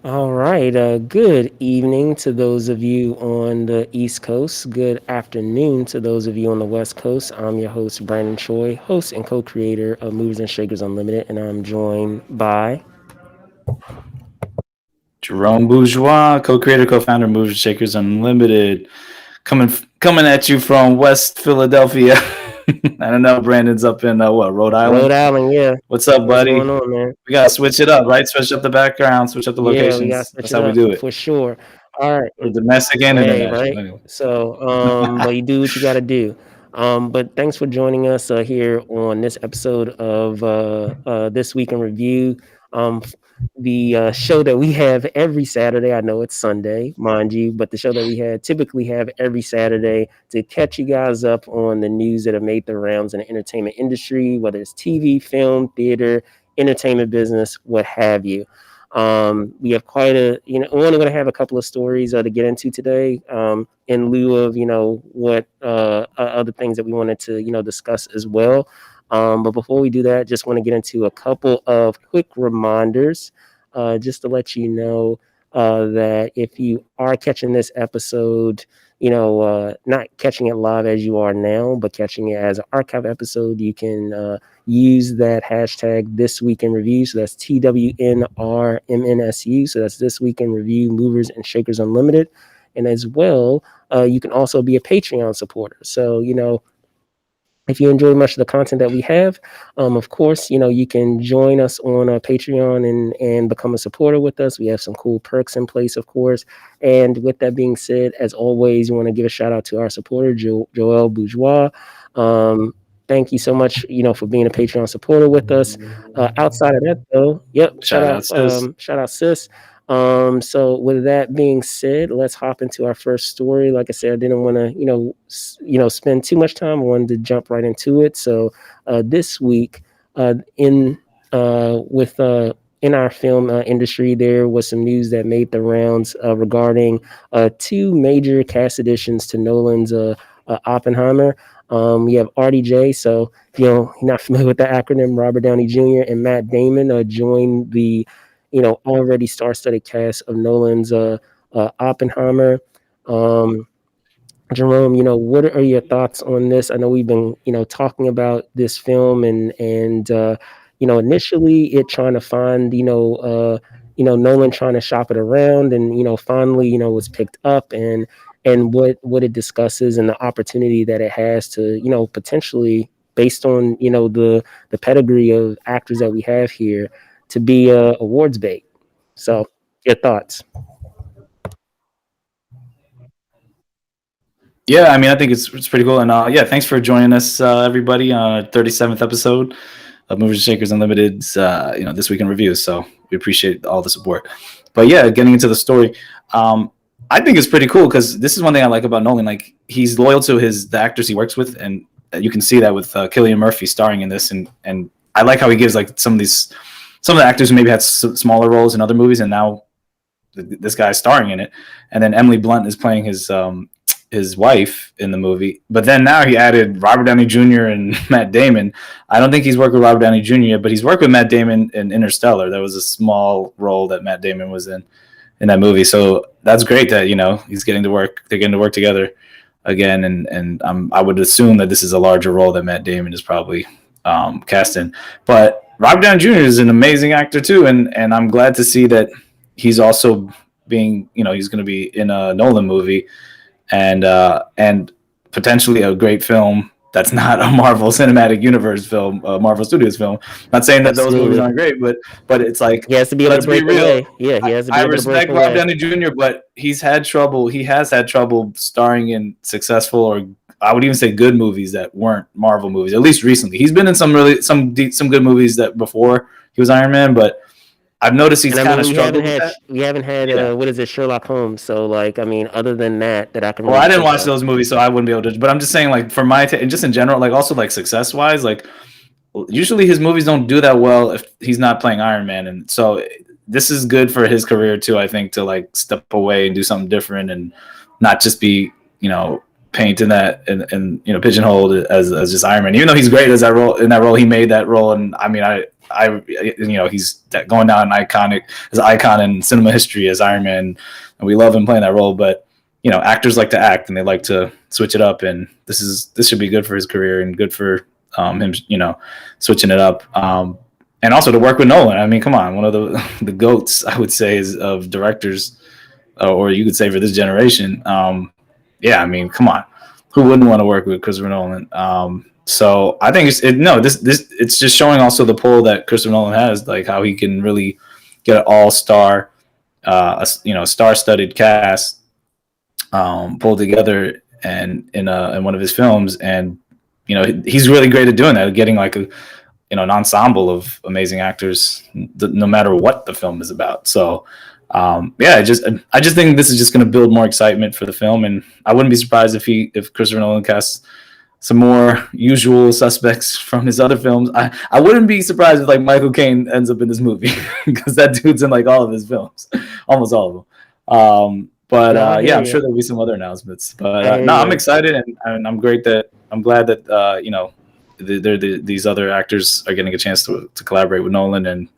All right. Good evening to those of you on the East Coast. Good afternoon to those of you on the West Coast. I'm your host, Brandon Choi, host and co creator of Movers and Shakers Unlimited, and I'm joined by. Jerome Bourgeois, co-creator, co-founder of Movers Shakers Unlimited, coming at you from West Philadelphia. I don't know, Brandon's up in Rhode Rhode Island. Island, yeah. What's up, What's going buddy? on, man? We gotta switch it up, right? Switch up the background, switch up the Yeah, we got to locations. switch That's it how we up do it. for sure. All right. We're domestic and Hey, international. right? Anyway. So, but you do what you got to do. But thanks for joining us here on this episode of This Week in Review. The show that we have every Saturday. I know it's Sunday, mind you, but the show that we typically have every Saturday to catch you guys up on the news that have made the rounds in the entertainment industry, whether it's TV, film, theater, entertainment business, what have you. We have quite we're only going to have a couple of stories to get into today, in lieu of, what other things that we wanted to, discuss as well. But before we do that, just want to get into a couple of quick reminders, just to let you know that if you are catching this episode, not catching it live as you are now, but catching it as an archive episode, you can use that hashtag This Week in Review. So that's TWnRMNSU. So that's This Week in Review, Movers and Shakers Unlimited. And as well, you can also be a Patreon supporter. So, if you enjoy much of the content that we have, of course, you can join us on Patreon and become a supporter with us. We have some cool perks in place, of course. And with that being said, as always, we want to give a shout out to our supporter, Joel Bourgeois. Thank you so much, for being a Patreon supporter with us. Outside of that, though, yep, Shout out, sis. shout out, sis. So with that being said, let's hop into our first story. Like I said, I didn't want to, spend too much time. I wanted to jump right into it. So this week, in with in our film industry, there was some news that made the rounds regarding two major cast additions to Nolan's Oppenheimer. We have RDJ, so if you're not familiar with the acronym, Robert Downey Jr. and Matt Damon joined the already star-studded cast of Nolan's Oppenheimer. Um, Jerome, what are your thoughts on this? I know we've been, talking about this film and initially it trying to find, Nolan trying to shop it around and, finally, was picked up and what it discusses and the opportunity that it has to, potentially based on, the pedigree of actors that we have here to be awards bait. So your thoughts? Yeah, I mean, I think it's pretty cool, and yeah, thanks for joining us, everybody, on our 37th episode of Movers and Shakers Unlimited's This Week in Review. So we appreciate all the support. But yeah, getting into the story, I think it's pretty cool because this is one thing I like about Nolan. Like, he's loyal to the actors he works with, and you can see that with Cillian Murphy starring in this. And I like how he gives like some of the actors who maybe had smaller roles in other movies, and now this guy's starring in it. And then Emily Blunt is playing his wife in the movie, but then now he added Robert Downey Jr. and Matt Damon. I don't think he's worked with Robert Downey Jr. yet, but he's worked with Matt Damon in Interstellar. That was a small role that Matt Damon was in that movie. So that's great that he's getting to work. They're getting to work together again, and I would assume that this is a larger role that Matt Damon is probably cast in. But Robert Downey Jr. is an amazing actor too, and I'm glad to see that he's also being he's going to be in a Nolan movie. And potentially a great film that's not a Marvel Cinematic Universe film, a Marvel Studios film. I'm not saying that those movies aren't great, but it's like, he has to be able to break away. Yeah, he has to be able to break away. I respect Rob Downey Jr., but he has had trouble starring in successful, or I would even say good movies that weren't Marvel movies. At least recently, he's been in some good movies that before he was Iron Man, but I've noticed he's kind of struggled with that. We haven't had what is it, Sherlock Holmes? So like, I mean, other than that I can. Well, I didn't watch those movies, so I wouldn't be able to. But I'm just saying, like, for my and just in general, like, also like success wise, like, usually his movies don't do that well if he's not playing Iron Man, and so this is good for his career too. I think to like step away and do something different and not just be paint in that and pigeonholed as just Iron Man. Even though he's great as that role, he made that role, and I mean, he's going down as an icon in cinema history as Iron Man, and we love him playing that role. But actors like to act and they like to switch it up, and this should be good for his career and good for him, switching it up. And also to work with Nolan. I mean, come on, one of the goats, I would say, is of directors, or you could say for this generation. Yeah, I mean, come on, who wouldn't want to work with Christopher Nolan? So I think it's just showing also the pull that Christopher Nolan has, like how he can really get an all-star, star-studded cast pulled together and in one of his films, and he's really great at doing that, getting like an ensemble of amazing actors, no matter what the film is about. So I just think this is just going to build more excitement for the film, and I wouldn't be surprised if Christopher Nolan casts some more usual suspects from his other films. I wouldn't be surprised if like Michael Caine ends up in this movie because that dude's in like all of his films, almost all of them. I'm sure there'll be some other announcements. But I'm excited, and I'm glad that these other actors are getting a chance to collaborate with Nolan, and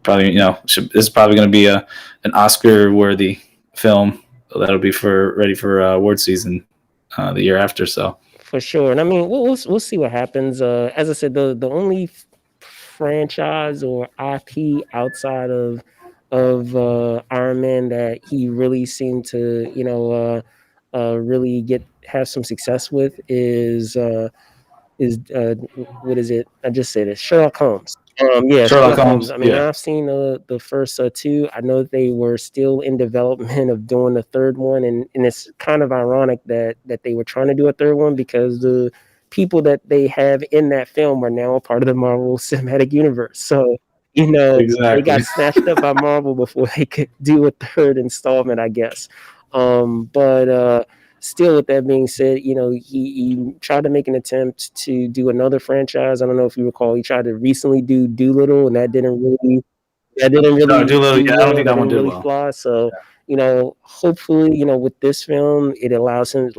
probably this is probably going to be an Oscar-worthy film that'll be ready for award season the year after. So for sure, and I mean we'll see what happens. As I said, the only franchise or IP outside of Iron Man that he really seemed to really have some success with is what is it? I just said it. Sherlock Holmes. Sherlock Holmes. I mean, I've seen the first two. I know they were still in development of doing the third one, and it's kind of ironic that they were trying to do a third one because the people that they have in that film are now a part of the Marvel Cinematic Universe. So exactly. They got snatched up by Marvel before they could do a third installment, I guess. Still, with that being said, he tried to make an attempt to do another franchise. I don't know if you recall, he tried to recently do Doolittle, and that didn't really No, Doolittle. Yeah, I don't think that one did well. Fly. So, hopefully, with this film, it allows him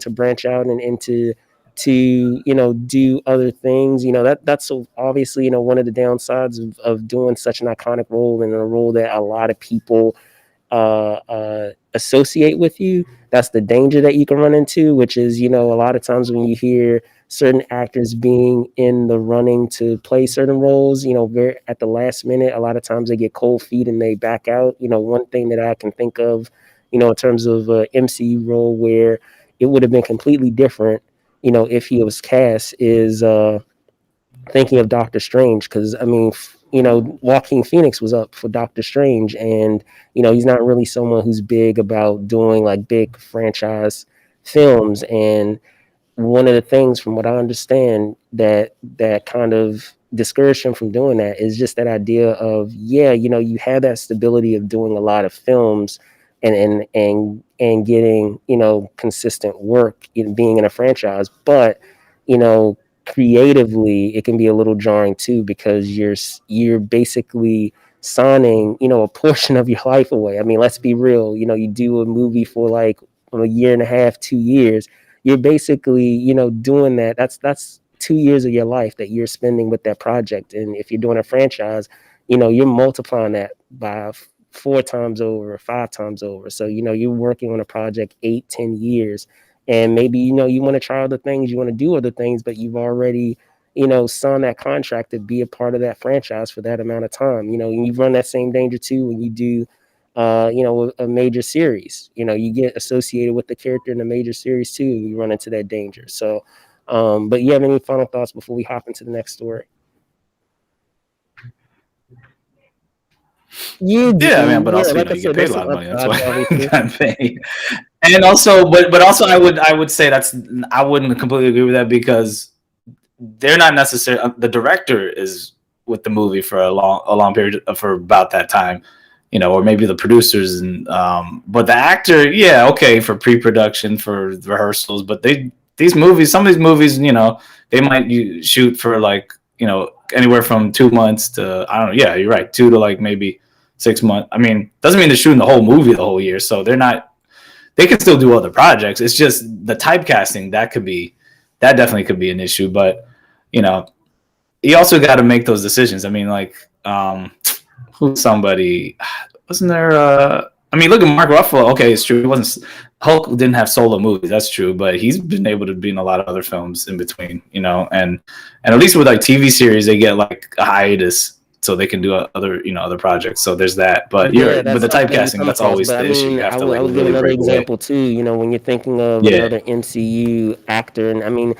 to branch out and into do other things. That's obviously one of the downsides of doing such an iconic role and a role that a lot of people associate with you. That's the danger that you can run into, which is, a lot of times when you hear certain actors being in the running to play certain roles, very at the last minute, a lot of times they get cold feet and they back out. One thing that I can think of, in terms of a MCU role where it would have been completely different, if he was cast, is thinking of Doctor Strange, because I mean, Joaquin Phoenix was up for Doctor Strange, and he's not really someone who's big about doing like big franchise films. And one of the things, from what I understand, that kind of discouraged him from doing that is just that idea of you have that stability of doing a lot of films and getting consistent work in being in a franchise, but creatively it can be a little jarring too, because you're basically signing a portion of your life away. I mean, let's be real, you do a movie for like a year and a half, 2 years, you're basically doing that. That's 2 years of your life that you're spending with that project. And if you're doing a franchise, you're multiplying that by 4 times over, 5 times over. So you're working on a project 8-10 years. And maybe, you want to try other things, you want to do other things, but you've already, signed that contract to be a part of that franchise for that amount of time. You run that same danger too when you do, a major series. You get associated with the character in a major series too, and you run into that danger. So, but you have any final thoughts before we hop into the next story? Yeah, man, but also you get paid a lot of money. That's why I got paid. And also, but also, I would say I wouldn't completely agree with that, because they're not necessarily, the director is with the movie for a long period, for about that time, or maybe the producers, and but the actor, okay, for pre-production, for rehearsals, but some of these movies, they might shoot for like anywhere from 2 months to, I don't know, yeah, you're right, 2 to like maybe 6 months. I mean, doesn't mean they're shooting the whole movie the whole year, so they can still do other projects. It's just the typecasting that definitely could be an issue. But you also got to make those decisions. I mean, like, somebody wasn't there. I mean, look at Mark Ruffalo. Okay, it's true. He wasn't. Hulk didn't have solo movies. That's true, but he's been able to be in a lot of other films in between. You know, and at least with like TV series, they get like a hiatus so they can do other projects. So there's that. But with the typecasting, that's always the issue. You have to like would give really another break example away. too. You know, when you're thinking of another MCU actor, and I mean,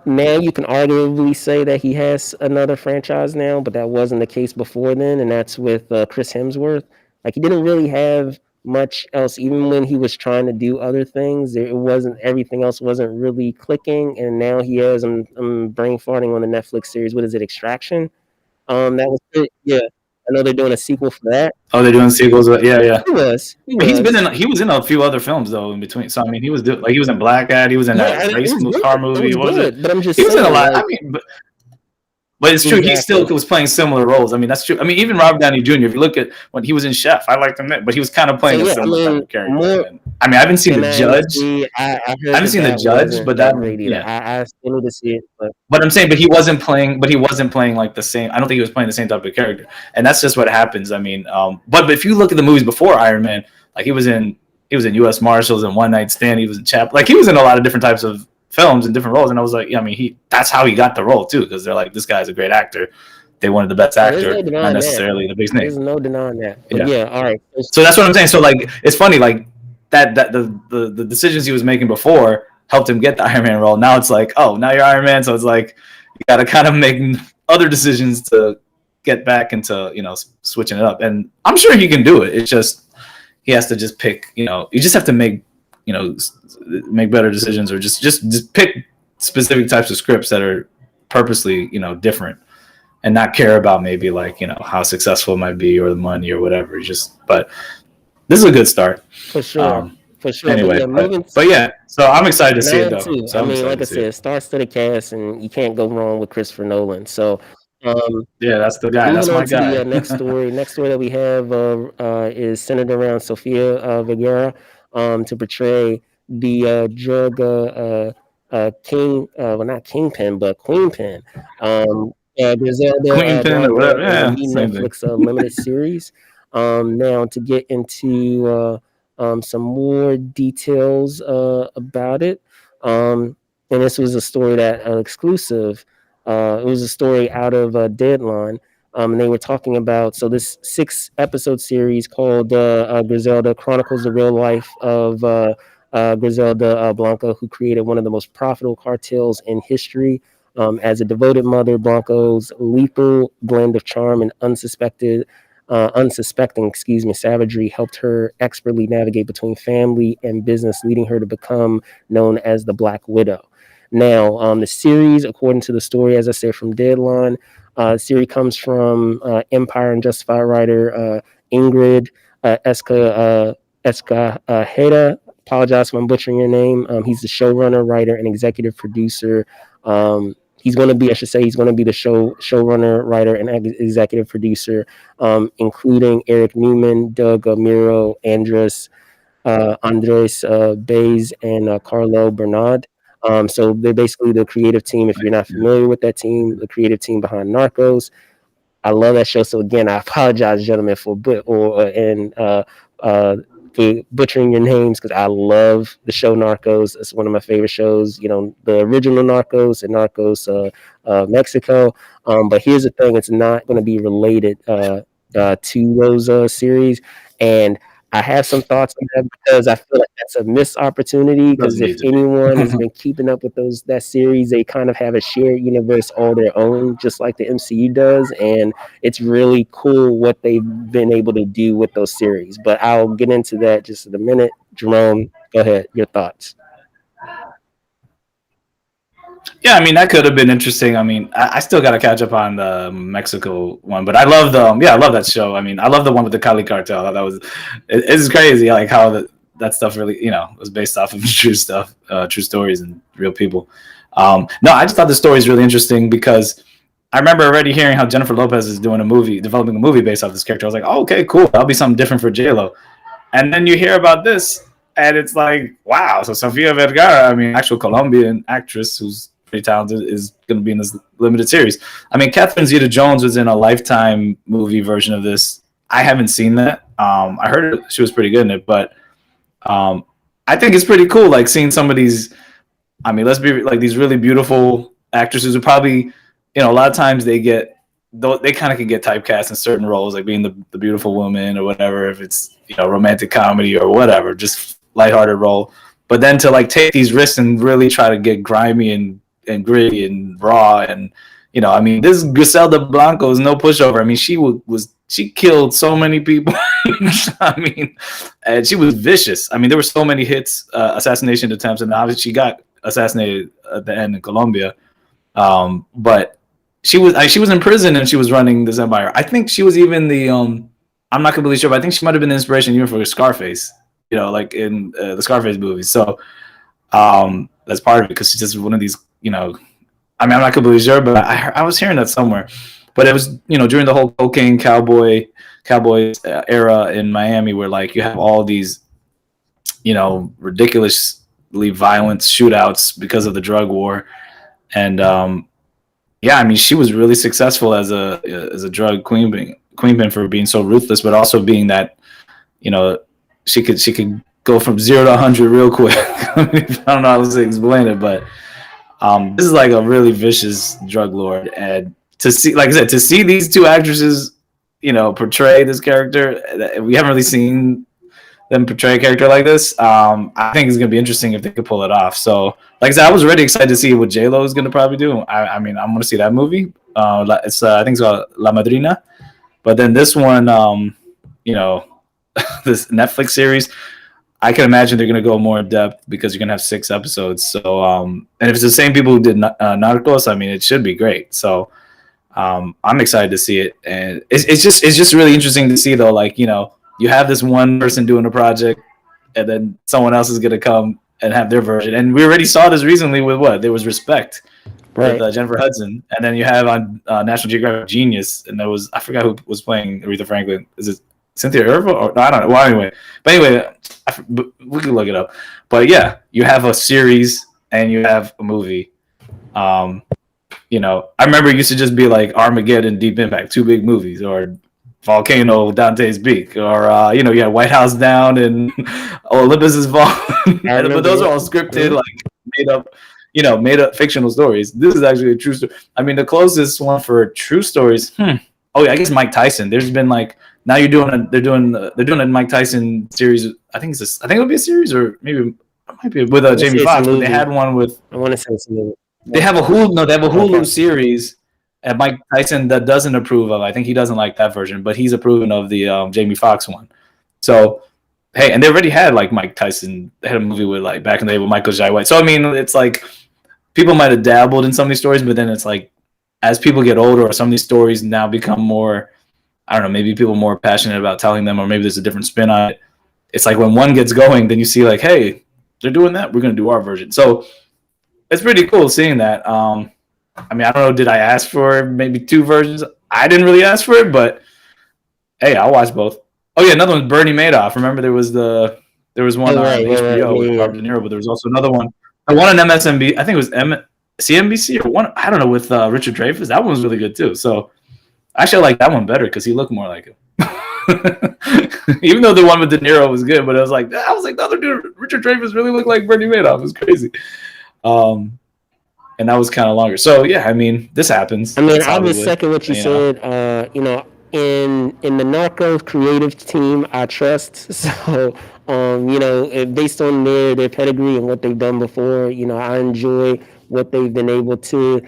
now you can arguably say that he has another franchise now, but that wasn't the case before then, and that's with Chris Hemsworth. Like he didn't really have much else, even when he was trying to do other things. It wasn't everything else wasn't really clicking, and now he has. I'm brain farting on the Netflix series. What is it? Extraction. That was it. Yeah. I know they're doing a sequel for that. Oh, they're doing sequels. Yeah. He was. But he was in a few other films though in between. So I mean, he was in Black Ad. He was in that car movie. It was good. But I'm just he was in a lot. Like, I mean, but it's true. Exactly. He still was playing similar roles. I mean, that's true. I mean, even Robert Downey Jr. If you look at when he was in Chef, I liked him, but he was kind of playing a similar type of character. I mean, I haven't seen The Judge. I haven't seen The Judge, but that I still need to see it. But I'm saying, he wasn't playing like the same. I don't think he was playing the same type of character, and that's just what happens. I mean, but if you look at the movies before Iron Man, like he was in U.S. Marshals and One Night Stand. He was in like he was in a lot of different types of films and different roles, and I was like, yeah, I mean, that's how he got the role too, because they're like, this guy's a great actor. They wanted the best actor, not necessarily the biggest name. There's no denying that. But yeah, all right. So that's what I'm saying. So like, it's funny, like that the decisions he was making before helped him get the Iron Man role. Now it's like, oh, now you're Iron Man, so it's like you got to kind of make other decisions to get back into switching it up. And I'm sure he can do it. It's just he has to just pick. You just have to make make better decisions, or just pick specific types of scripts that are purposely different, and not care about maybe like how successful it might be or the money or whatever. But this is a good start for sure. For sure. Anyway, but yeah, so I'm excited to see it though. Too. So I mean, like I said, stars to the cast, and you can't go wrong with Christopher Nolan. So yeah, that's the guy. That's my guy. The next story that we have is centered around Sofia Vergara to portray the drug king, well, not Kingpin, but Queenpin. Griselda, Queenpin or whatever. Yeah, Netflix limited series. Now to get into some more details about it. And this was a story that exclusive. It was a story out of Deadline. And they were talking about, so this 6-episode series called Griselda chronicles the real life of Griselda Blanco, who created one of the most profitable cartels in history. As a devoted mother, Blanco's lethal blend of charm and unsuspecting savagery helped her expertly navigate between family and business, leading her to become known as the Black Widow. Now, the series, according to the story, as I said, from Deadline, the series comes from Empire and Justified writer Ingrid Escajeda. Apologize if I'm butchering your name. He's the showrunner, writer, and executive producer. He's going to be the showrunner, writer, and executive producer, including Eric Newman, Doug Miro, Andres Baez, and Carlo Bernard. So they're basically the creative team. If you're not familiar with that team, the creative team behind Narcos. I love that show. So again, I apologize, gentlemen, for butchering your names, because I love the show Narcos. It's one of my favorite shows. The original Narcos and Narcos Mexico. But here's the thing: it's not going to be related to those series, and I have some thoughts on that, because I feel like that's a missed opportunity. Because if anyone has been keeping up with that series, they kind of have a shared universe all their own, just like the MCU does, and it's really cool what they've been able to do with those series. But I'll get into that just in a minute. Jerome, go ahead. Your thoughts. Yeah, I mean, that could have been interesting. I mean, I still got to catch up on the Mexico one, but I love I love that show. I mean, I love the one with the Cali cartel. That was, it's crazy, like how that stuff really, was based off of true stuff, true stories and real people. No, I just thought the story is really interesting, because I remember already hearing how Jennifer Lopez is developing a movie based off this character. I was like, oh, okay, cool. That'll be something different for J-Lo. And then you hear about this, and it's like, wow. So Sofia Vergara, I mean, actual Colombian actress who's pretty talented, is going to be in this limited series. I mean, Catherine Zeta-Jones was in a Lifetime movie version of this. I haven't seen that. I heard she was pretty good in it, but I think it's pretty cool, like seeing some of these. I mean, let's be like these really beautiful actresses who probably, a lot of times they kind of can get typecast in certain roles, like being the beautiful woman or whatever, if it's romantic comedy or whatever, just lighthearted role. But then to like take these risks and really try to get grimy and gritty and raw, and I mean, this Griselda Blanco is no pushover. I mean, she killed so many people. I mean, and she was vicious. I mean, there were so many hits, assassination attempts, and obviously she got assassinated at the end in Colombia. But she was in prison and she was running this empire. I think she was even the I'm not completely sure, but I think she might have been the inspiration even for Scarface. Like in the Scarface movies. So that's part of it, because she's just one of these. I mean, I'm not completely sure, but I was hearing that somewhere. But it was during the whole cocaine cowboys era in Miami, where like you have all these ridiculously violent shootouts because of the drug war, and yeah, I mean, she was really successful as a drug queenpin for being so ruthless, but also being that she could go from 0 to 100 real quick. I don't know how to explain it, but this is like a really vicious drug lord, and to see, like I said, to see these two actresses, portray this character, we haven't really seen them portray a character like this. I think it's gonna be interesting if they could pull it off. So, like I said, I was already excited to see what J-Lo is gonna probably do. I mean, I'm gonna see that movie. It's I think it's called La Madrina, but then this one, this Netflix series, I can imagine they're going to go more in depth because you're going to have 6 episodes. So, and if it's the same people who did Narcos, I mean, it should be great. So, I'm excited to see it, and it's just really interesting to see though. Like you have this one person doing a project, and then someone else is going to come and have their version. And we already saw this recently with there was Respect. Right. With Jennifer Hudson, and then you have on National Geographic Genius, and there was, I forgot who was playing Aretha Franklin. Is it Cynthia Erivo? Or no, I don't know. Well, anyway, we can look it up. But yeah, you have a series and you have a movie. I remember it used to just be like Armageddon, Deep Impact, 2 big movies, or Volcano, Dante's Peak, or you had White House Down and Olympus Has Fallen. But those are all scripted, like made up fictional stories. This is actually a true story. I mean, the closest one for true stories. Oh yeah, I guess Mike Tyson. There's been like, now they're doing a Mike Tyson series. I think it would be a series, or maybe it might be with Jamie Foxx. But they had one with. I want to say something. They have a Hulu. No, they have a Hulu series. And Mike Tyson that doesn't approve of. I think he doesn't like that version, but he's approving of the Jamie Foxx one. So, hey, and they already had like Mike Tyson. They had a movie with like back in the day with Michael Jai White. So I mean, it's like people might have dabbled in some of these stories, but then it's like as people get older, or some of these stories now become more, I don't know, maybe people are more passionate about telling them, or maybe there's a different spin on it. It's like when one gets going, then you see like, hey, they're doing that, we're going to do our version. So it's pretty cool seeing that. I mean, I don't know, did I ask for maybe 2 versions? I didn't really ask for it, but hey, I'll watch both. Oh yeah, another one's Bernie Madoff. Remember there was one on HBO with Robert De Niro, but there was also another one. The one on MSNBC, I think it was CNBC or one, I don't know, with Richard Dreyfuss. That one was really good too. So actually, I like that one better because he looked more like him. Even though the one with De Niro was good, but I was like, the other dude, Richard Dreyfuss, really looked like Bernie Madoff. It was crazy. And that was kind of longer. So yeah, I mean, this happens. I mean, I would second what you said. In the Narcos creative team, I trust. So, based on their pedigree and what they've done before, I enjoy what they've been able to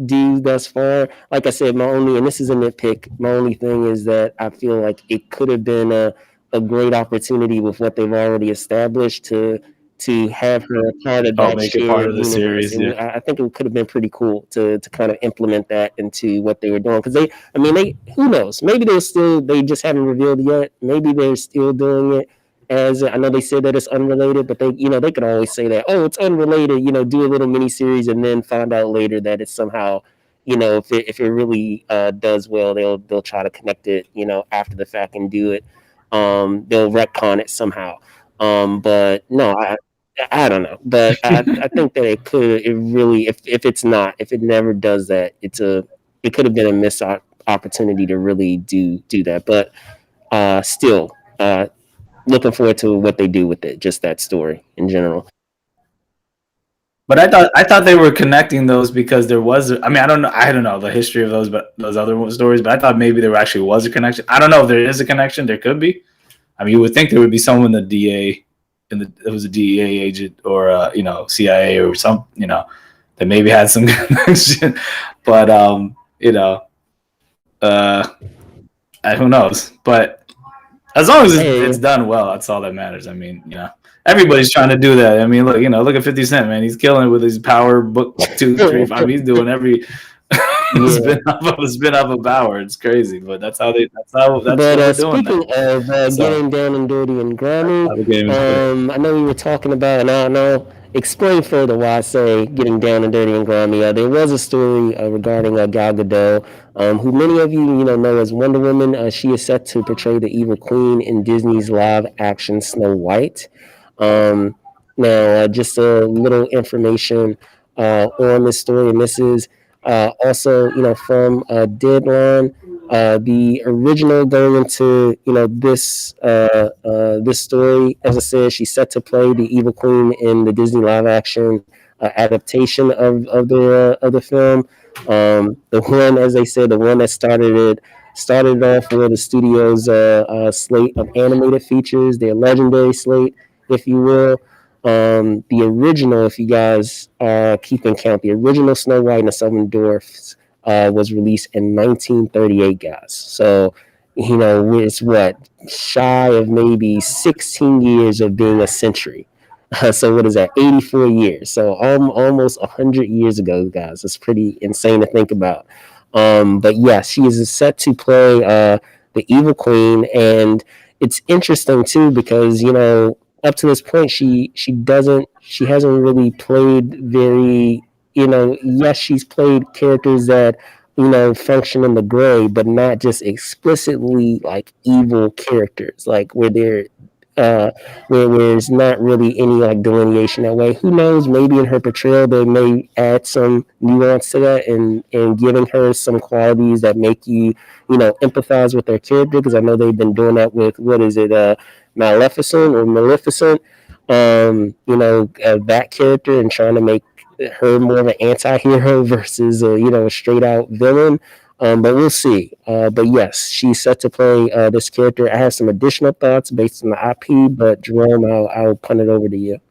do thus far. Like I said, and this is a nitpick, my only thing is that I feel like it could have been a great opportunity with what they've already established to have her part of that part of the series. Yeah. I think it could have been pretty cool to kind of implement that into what they were doing, because who knows? Maybe they just haven't revealed yet. Maybe they're still doing it as, I know they said that it's unrelated, but they could always say that, oh, it's unrelated, do a little mini series and then find out later that it's somehow, if it really does well, they'll try to connect it, after the fact and do it. They'll retcon it somehow. But no, I don't know, but I think that it really, if it's not, if it never does that, it could have been a missed opportunity to really do that. But still, looking forward to what they do with it, just that story in general. But I thought they were connecting those because there was. I mean, I don't know the history of those, but those other stories. But I thought maybe there actually was a connection. I don't know if there is a connection. There could be. I mean, you would think there would be someone in the DA, it was a DEA agent or CIA or some, that maybe had some connection. But uh, who knows? But as long as it's done well, that's all that matters. I mean, everybody's trying to do that. I mean, look at 50 Cent, man. He's killing it with his Power Book 2, 3, 5. He's doing every spin off of Power. It's crazy, but that's what we're doing. Speaking of getting down and dirty and grimy, I know we were talking about, and I know, explain further why I say getting down and dirty and grimy. There was a story regarding Gal Gadot, who many of you know as Wonder Woman. She is set to portray the evil queen in Disney's live-action Snow White. Now, just a little information on this story, and this is also, from Deadline. The original going into this story, as I said, she's set to play the evil queen in the Disney live action adaptation of the film. The one, as they said, the one that started off with the studio's slate of animated features, their legendary slate, if you will. The original, if you guys are keeping count, the original Snow White and the Seven Dwarfs was released in 1938, guys. So, it's shy of maybe 16 years of being a century. So what is that? 84 years. So almost 100 years ago, guys. It's pretty insane to think about. But yes, she is set to play the evil queen, and it's interesting too because up to this point, she hasn't really played very, yes, she's played characters that, function in the gray, but not just explicitly like evil characters, like where they're, where there's not really any like delineation that way. Who knows? Maybe in her portrayal, they may add some nuance to that and giving her some qualities that make you, empathize with their character. Because I know they've been doing that with, what is it, Maleficent, that character, and trying to make her more of an anti-hero versus a straight out villain. But we'll see. But yes, she's set to play this character. I have some additional thoughts based on the IP, but Jerome, I'll punt it over to you.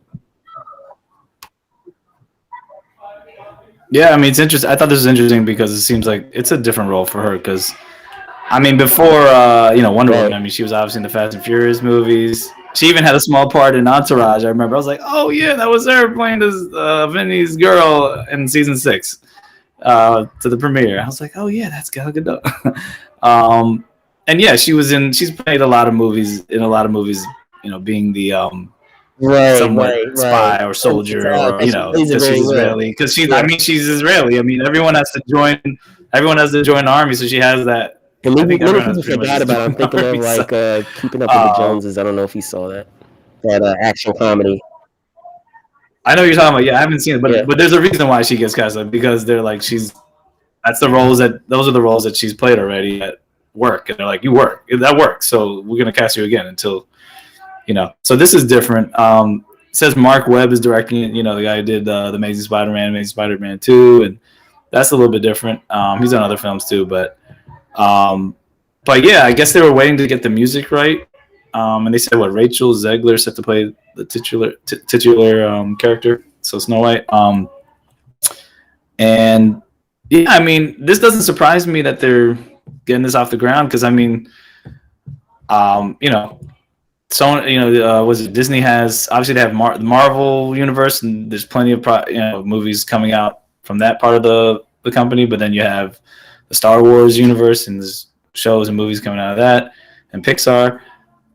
Yeah, I mean, it's interesting. I thought this was interesting because it seems like it's a different role for her. Because, I mean, before Wonder Woman, I mean, she was obviously in the Fast and Furious movies. She even had a small part in Entourage. I remember. I was like, oh yeah, that was her playing this Vinny's girl in season 6 to the premiere. I was like, oh yeah, that's Gal Gadot. And yeah, she's played a lot of movies. Being the somewhat spy or soldier, or because she's Israeli. Because she's Israeli. I mean, everyone has to join the army, so she has that. And many people forgot about it. I'm thinking of like Keeping Up with the Joneses. I don't know if you saw that action comedy. I know what you're talking about. Yeah, I haven't seen it, but there's a reason why she gets cast, because they're like those are the roles that she's played already at work, and they're like, you work, that works, so we're gonna cast you again until So this is different. It says Mark Webb is directing it. The guy who did the Amazing Spider-Man 2, and that's a little bit different. He's done other films too, but yeah, I guess they were waiting to get the music right. And they said Rachel Zegler set to play the titular character, so Snow White. And yeah, I mean, this doesn't surprise me that they're getting this off the ground, because I mean, was it Disney has, obviously they have the Marvel universe, and there's plenty of movies coming out from that part of the company, but then you have the Star Wars universe, and there's shows and movies coming out of that, and Pixar.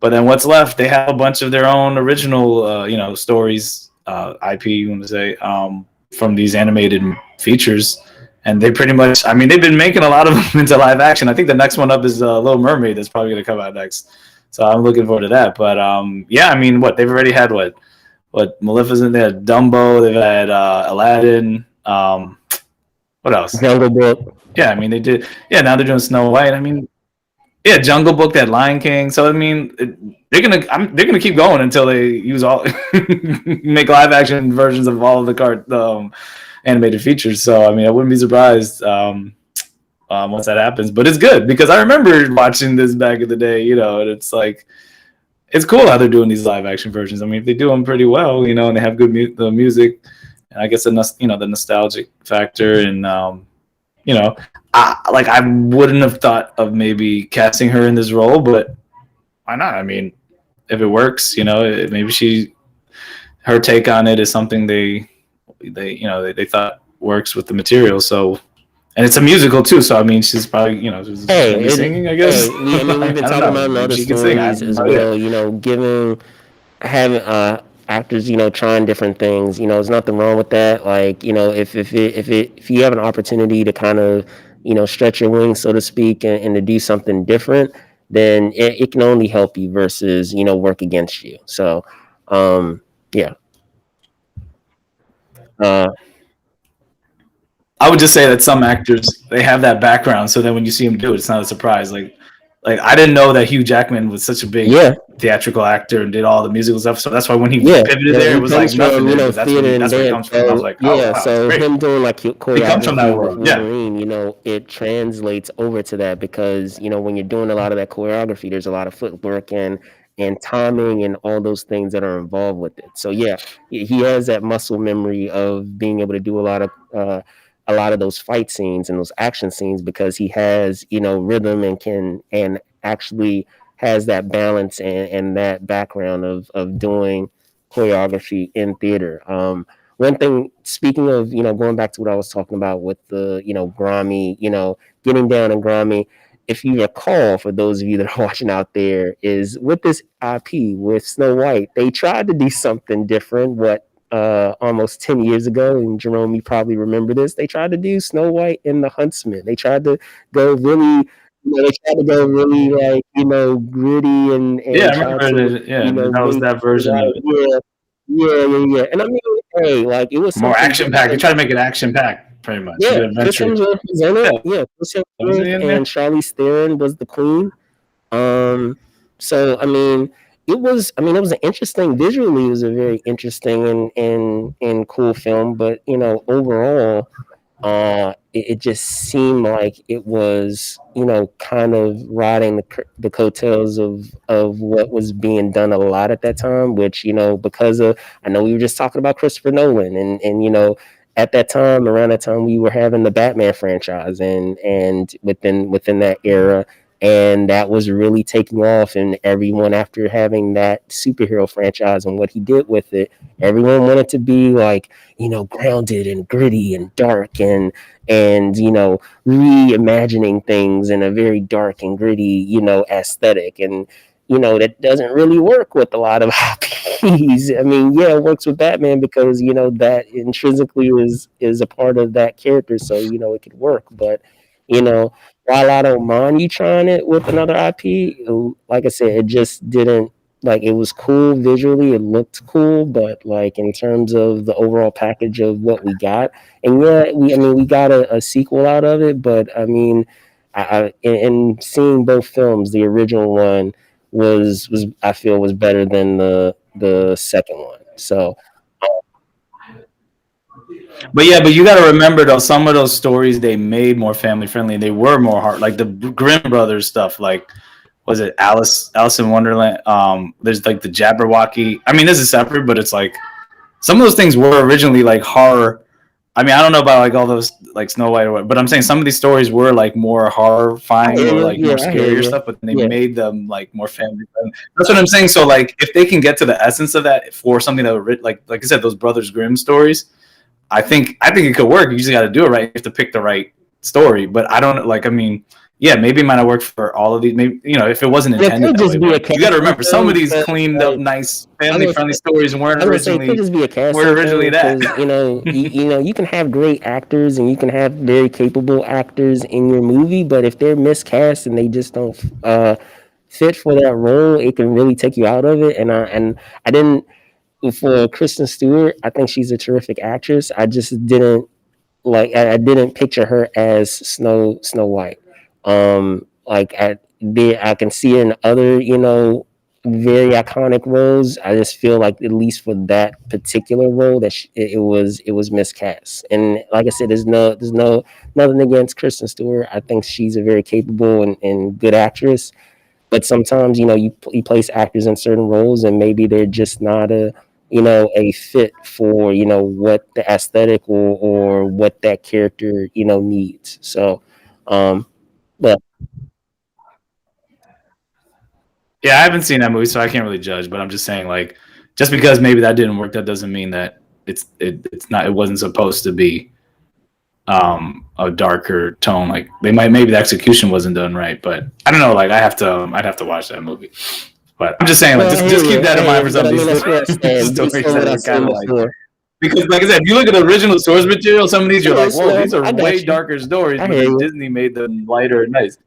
But then what's left? They have a bunch of their own original, stories, IP, you want to say, from these animated features. And they pretty much, I mean, they've been making a lot of them into live action. I think the next one up is Little Mermaid that's probably going to come out next. So I'm looking forward to that. But yeah, I mean, they've already had what Maleficent. They had Dumbo. They've had Aladdin. What else? Jungle Book. Yeah, I mean they did. Yeah, now they're doing Snow White. I mean, yeah, Jungle Book, that Lion King. So I mean, they're gonna keep going until they use all make live action versions of all of the animated features. So I mean, I wouldn't be surprised once that happens. But it's good because I remember watching this back in the day, you know, and it's like it's cool how they're doing these live action versions. I mean, they do them pretty well, you know, and they have good the music, and I guess the nostalgic factor, and you know, I wouldn't have thought of maybe casting her in this role, but why not? I mean, if it works, you know, maybe her take on it is something they thought works with the material. So, and it's a musical too. So I mean, she's probably she's gonna be singing. I guess. Hey, I mean, we've been talking about other stories as well. You know, having actors, you know, trying different things. You know, there's nothing wrong with that. Like, you know, if you have an opportunity to kind of, you know, stretch your wings, so to speak, and to do something different, then it can only help you versus, you know, work against you. So, yeah. I would just say that some actors, they have that background, so that when you see them do it, it's not a surprise. Like I didn't know that Hugh Jackman was such a big theatrical actor and did all the musical stuff. So that's why when he pivoted there, it was like nothing. You know, that's where he comes from. I was like, oh, wow, so him doing like choreography, he comes from that world. Wolverine, you know, it translates over to that because, you know, when you're doing a lot of that choreography, there's a lot of footwork and timing and all those things that are involved with it. So yeah, he has that muscle memory of being able to do a lot of those fight scenes and those action scenes because he has, you know, rhythm and actually has that balance and that background of doing choreography in theater. One thing, speaking of, you know, going back to what I was talking about with the, you know, grimy, you know, getting down and grimy, if you recall, for those of you that are watching out there, is with this IP with Snow White, they tried to do something different. Almost 10 years ago, and Jerome, you probably remember this. They tried to do Snow White and the Huntsman. They tried to go really, like, you know, gritty and I try remember to, you know, that was that version of it. Yeah. And I mean, hey, like it was more action packed. They try to make it action packed, pretty much. Yeah, Chris Hemsworth was in it. Yeah, Chris Hemsworth and Charlize Theron was the queen. So I mean, it was an interesting visually. It was a very interesting and cool film. But you know, overall, it just seemed like it was, you know, kind of riding the coattails of what was being done a lot at that time. Which, you know, because of, I know we were just talking about Christopher Nolan and you know, at that time, around that time, we were having the Batman franchise and within that era, and that was really taking off, and everyone, after having that superhero franchise and what he did with it, everyone wanted to be like, you know, grounded and gritty and dark and you know, reimagining things in a very dark and gritty, you know, aesthetic. And you know, that doesn't really work with a lot of IPs. I mean, yeah, it works with Batman because, you know, that intrinsically is a part of that character, so you know it could work. But you know, while I don't mind you trying it with another IP, like I said, it just didn't, like, it was cool visually, it looked cool, but like in terms of the overall package of what we got, and yeah, we got a sequel out of it, but I mean, in seeing both films, the original one was I feel was better than the second one. So, but you got to remember though, some of those stories they made more family friendly. They were more hard, like the Grimm brothers stuff. Like, was it Alice in Wonderland? There's like the Jabberwocky. I mean, this is separate, but it's like some of those things were originally like horror. I mean, I don't know about like all those like Snow White or what, but I'm saying some of these stories were like more horrifying or like more scarier stuff, but they made them like more family friendly. That's what I'm saying. So like, if they can get to the essence of that for something that like I said, those Brothers Grimm stories, I think it could work. You just got to do it right. You have to pick the right story. But I don't like. I mean, yeah, maybe it might not work for all of these. Maybe, you know, if it wasn't intended that way. You got to remember, some of these cleaned up, nice, family-friendly stories weren't originally. It could just be a casting that. You know, you know, you can have great actors and you can have very capable actors in your movie, but if they're miscast and they just don't fit for that role, it can really take you out of it. And I didn't. for Kristen Stewart, I think she's a terrific actress. I just didn't I didn't picture her as Snow White. Like I can see her in other very iconic roles. I just feel like at least for that particular role that it was miscast. And like I said, there's nothing against Kristen Stewart. I think she's a very capable and good actress. But sometimes you place actors in certain roles and maybe they're just not a fit for what the aesthetic or what that character needs. So um but Yeah, I haven't seen that movie, so I can't really judge. But I'm just saying, like, just because maybe that didn't work, that doesn't mean that it's not. It wasn't supposed to be a darker tone. Like maybe the execution wasn't done right, but I don't know. Like I'd have to watch that movie. But I'm just saying, like, no, just keep that in mind for some but I of mean these that's what I'm saying based stories on that what are I've kind seen of like, before. because, like I said, if you look at the original source material, some of these you're like, whoa, these No, are I way got you. darker stories, I but hear then you. Disney made them lighter and nice.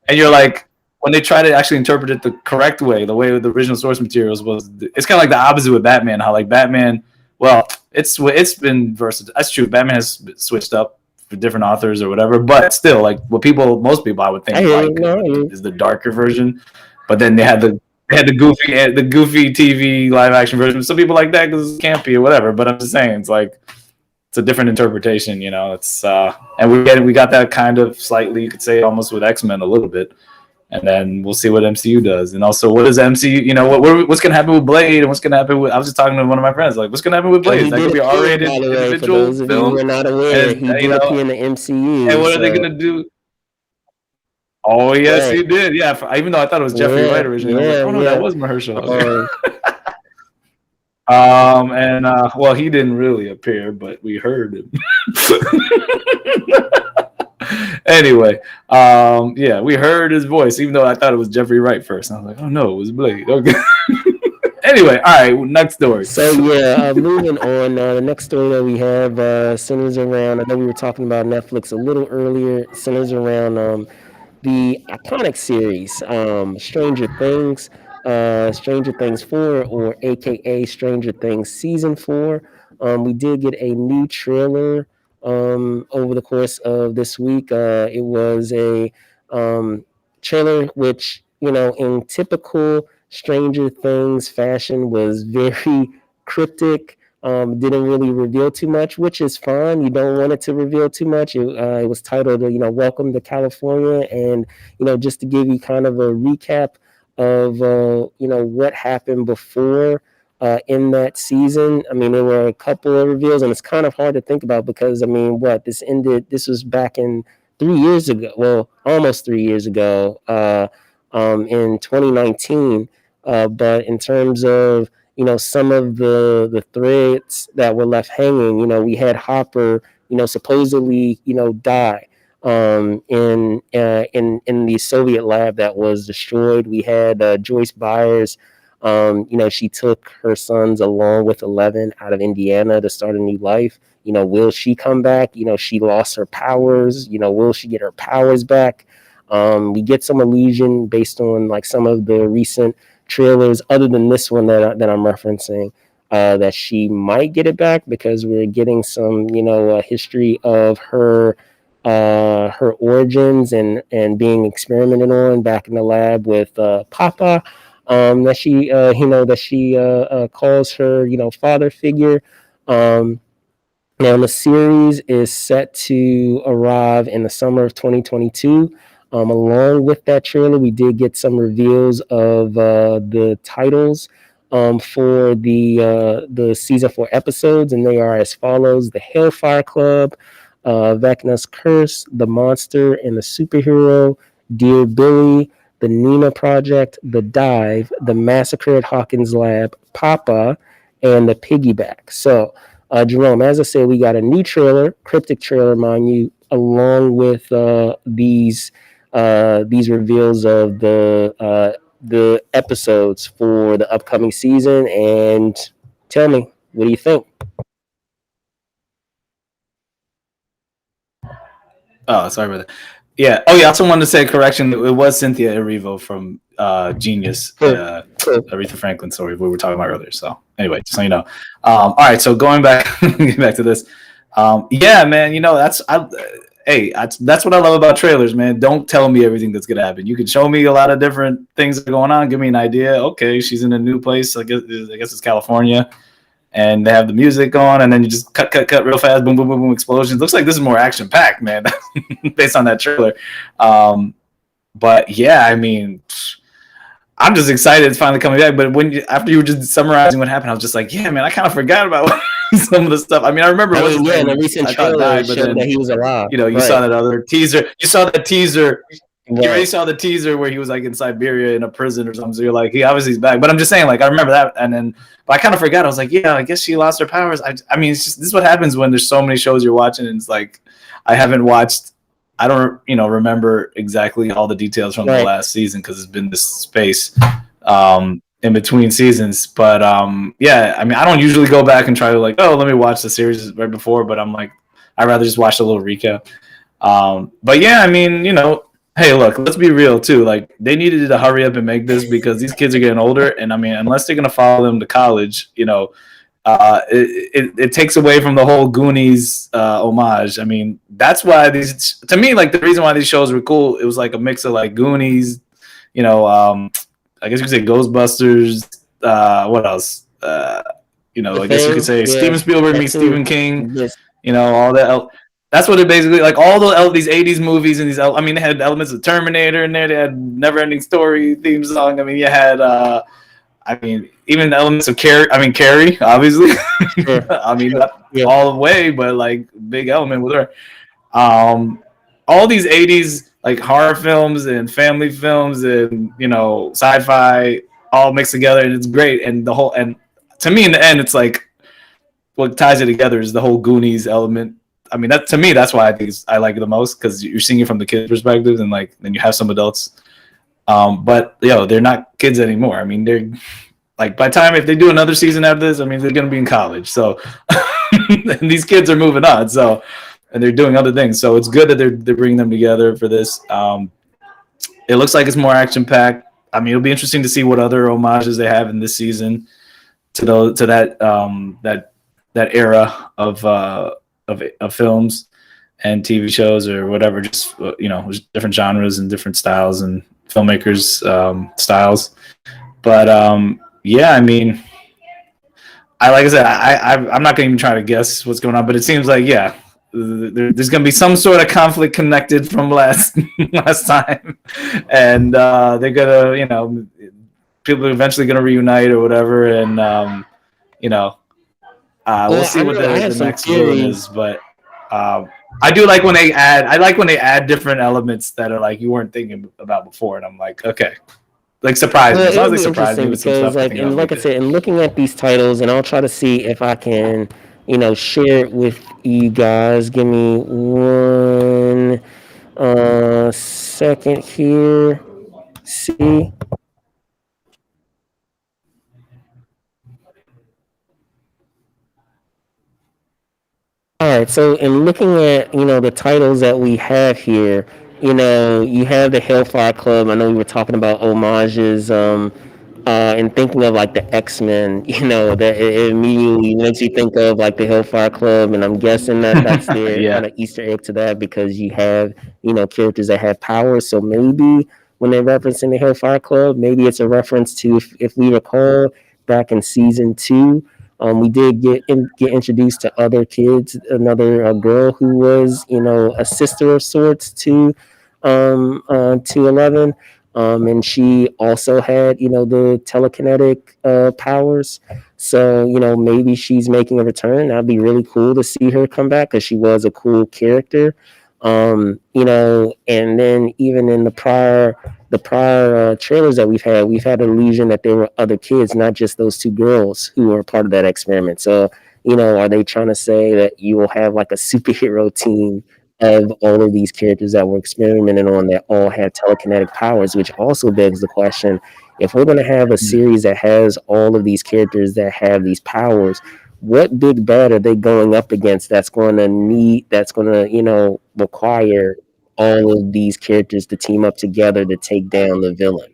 And you're like, when they try to actually interpret it the correct way, the way the original source materials was, it's kind of like the opposite with Batman. How like Batman, well, it's been versatile. That's true. Batman has switched up for different authors or whatever, but still, like what most people I would I think hear you. like No, I hear you. is the darker version. But then they had the goofy TV live action version. Some people like that because it's campy or whatever. But I'm just saying, it's like it's a different interpretation. It's and we got that kind of slightly, you could say, almost with X-Men a little bit. And then we'll see what MCU does, and also what does MCU, what's gonna happen with Blade, and what's gonna happen with. I was just talking to one of my friends, like, what's gonna happen with And Blade? Is he that did gonna be an appear, by R-rated the way, for individual those of you who film? are not aware, And he did appear in the and MCU. what are they So gonna do? Oh yes, right. he did. Yeah, even though I thought it was Jeffrey Yeah, Wright originally, I was like, yeah, oh no, that yeah. was Mahershala. Um, And well, he didn't really appear, but we heard him. Anyway, yeah, we heard his voice, even though I thought it was Jeffrey Wright first. I was like, oh no, it was Blade. Okay. Anyway, all right, next story. so yeah, moving on. The next story that we have centers around. I know we were talking about Netflix a little earlier. Centers around the iconic series Stranger Things 4, or AKA Stranger Things Season 4. We did get a new trailer over the course of this week. It was a trailer which, in typical Stranger Things fashion, was very cryptic. Didn't really reveal too much, which is fine. You don't want it to reveal too much. It was titled, "Welcome to California," and just to give you kind of a recap of what happened before in that season. I mean, there were a couple of reveals, and it's kind of hard to think about because I mean, what this ended. This was back in 3 years ago. Well, almost 3 years ago, in 2019. But in terms of some of the threads that were left hanging, we had Hopper, supposedly die in the Soviet lab that was destroyed. We had Joyce Byers. She took her sons along with 11 out of Indiana to start a new life. Will she come back? She lost her powers. Will she get her powers back? We get some illusion based on like some of the recent trailers, other than this one that I'm referencing, that she might get it back because we're getting some, history of her origins and being experimented on back in the lab with Papa. That she calls her, father figure. Um, Now, the series is set to arrive in the summer of 2022. Along with that trailer, we did get some reveals of the titles for the season 4 episodes, and they are as follows: the Hellfire Club, Vecna's Curse, the Monster and the Superhero, Dear Billy, the Nina Project, the Dive, the Massacre at Hawkins Lab, Papa, and the Piggyback. So, Jerome, as I said, we got a new trailer, cryptic trailer, mind you, along with these reveals of the episodes for the upcoming season. And tell me, what do you think? Oh, sorry about that. Yeah. Oh, yeah. I also wanted to say a correction. It was Cynthia Erivo from Genius, Cool. Cool. Aretha Franklin story we were talking about earlier. So anyway, just so you know. All right. So going back, getting back to this. Yeah, man. You know that's what I love about trailers, man. Don't tell me everything that's gonna happen. You can show me a lot of different things that are going on. Give me an idea. Okay, she's in a new place. I guess it's California, and they have the music on, and then you just cut real fast. Boom, boom, boom, boom, explosions. Looks like this is more action packed, man, based on that trailer. But yeah, I mean, I'm just excited it's finally coming back. But after you were just summarizing what happened, I was just like, yeah, man, I kind of forgot about some of the stuff. I mean, I remember. Yeah, in the recent trailer showed that he was alive. You know, you saw that other teaser. You saw that teaser. Right. You already saw the teaser where he was like in Siberia in a prison or something. So you're like, he obviously is back. But I'm just saying, like, I remember that, but I kind of forgot. I was like, yeah, I guess she lost her powers. I mean, this is what happens when there's so many shows you're watching, and it's like, I haven't watched. I don't, remember exactly all the details from the last season because it's been this space in between seasons. But yeah, I mean, I don't usually go back and try to like, oh, let me watch the series right before. But I'm like, I'd rather just watch a little recap. But yeah, I mean, hey, look, let's be real too. Like, they needed to hurry up and make this because these kids are getting older, and I mean, unless they're gonna follow them to college, it takes away from the whole Goonies homage. I mean, that's why to me, like, the reason why these shows were cool, it was like a mix of like Goonies, I guess you could say Ghostbusters. What else? I guess you could say Steven Spielberg meets Stephen King. Yes. All that. That's what it basically like. All these '80s movies and I mean, they had elements of Terminator in there. They had Never Ending Story theme song. I mean, you had. Even the elements of Carrie. I mean, Carrie, obviously. Sure. I mean, not all the way, but like big element with her. All these '80s like horror films and family films and sci-fi all mixed together, and it's great. And to me, in the end, it's like what ties it together is the whole Goonies element. I mean, that to me, that's why I like it the most because you're seeing it from the kids' perspective, and like then you have some adults. But they're not kids anymore. I mean, they're like by the time if they do another season after this, I mean they're gonna be in college. So and these kids are moving on. So and they're doing other things. So it's good that they're bringing them together for this. It looks like it's more action packed. I mean, it'll be interesting to see what other homages they have in this season to that era of films and TV shows or whatever. Just different genres and different styles and filmmakers styles. But yeah, I mean, like I said, I'm not going to even try to guess what's going on, but it seems like there's going to be some sort of conflict connected from last time, and they're gonna people are eventually going to reunite or whatever, and we'll see what the next villain is, but. I do like when they add different elements that are like you weren't thinking about before, and I'm like, okay, like surprising. As long as they surprise me with some stuff. Like I said, in looking at these titles, and I'll try to see if I can, share it with you guys. Give me one second here. See. All right, so in looking at the titles that we have here, you have the Hellfire Club. I know we were talking about homages, and thinking of like the X-Men. That it immediately makes you think of like the Hellfire Club, and I'm guessing that that's their kind of Easter egg to that because you have characters that have powers. So maybe when they're referencing the Hellfire Club, maybe it's a reference to if we recall back in season 2. We did get introduced to other kids. Another girl who was, a sister of sorts to 11, and she also had, the telekinetic powers. So, maybe she's making a return. That'd be really cool to see her come back because she was a cool character. And then even in the prior trailers that we've had an illusion that there were other kids, not just those 2 girls who were part of that experiment. So, are they trying to say that you will have like a superhero team of all of these characters that were experimented on that all have telekinetic powers, which also begs the question, if we're going to have a series that has all of these characters that have these powers, what big bad are they going up against that's going to require all of these characters to team up together to take down the villain?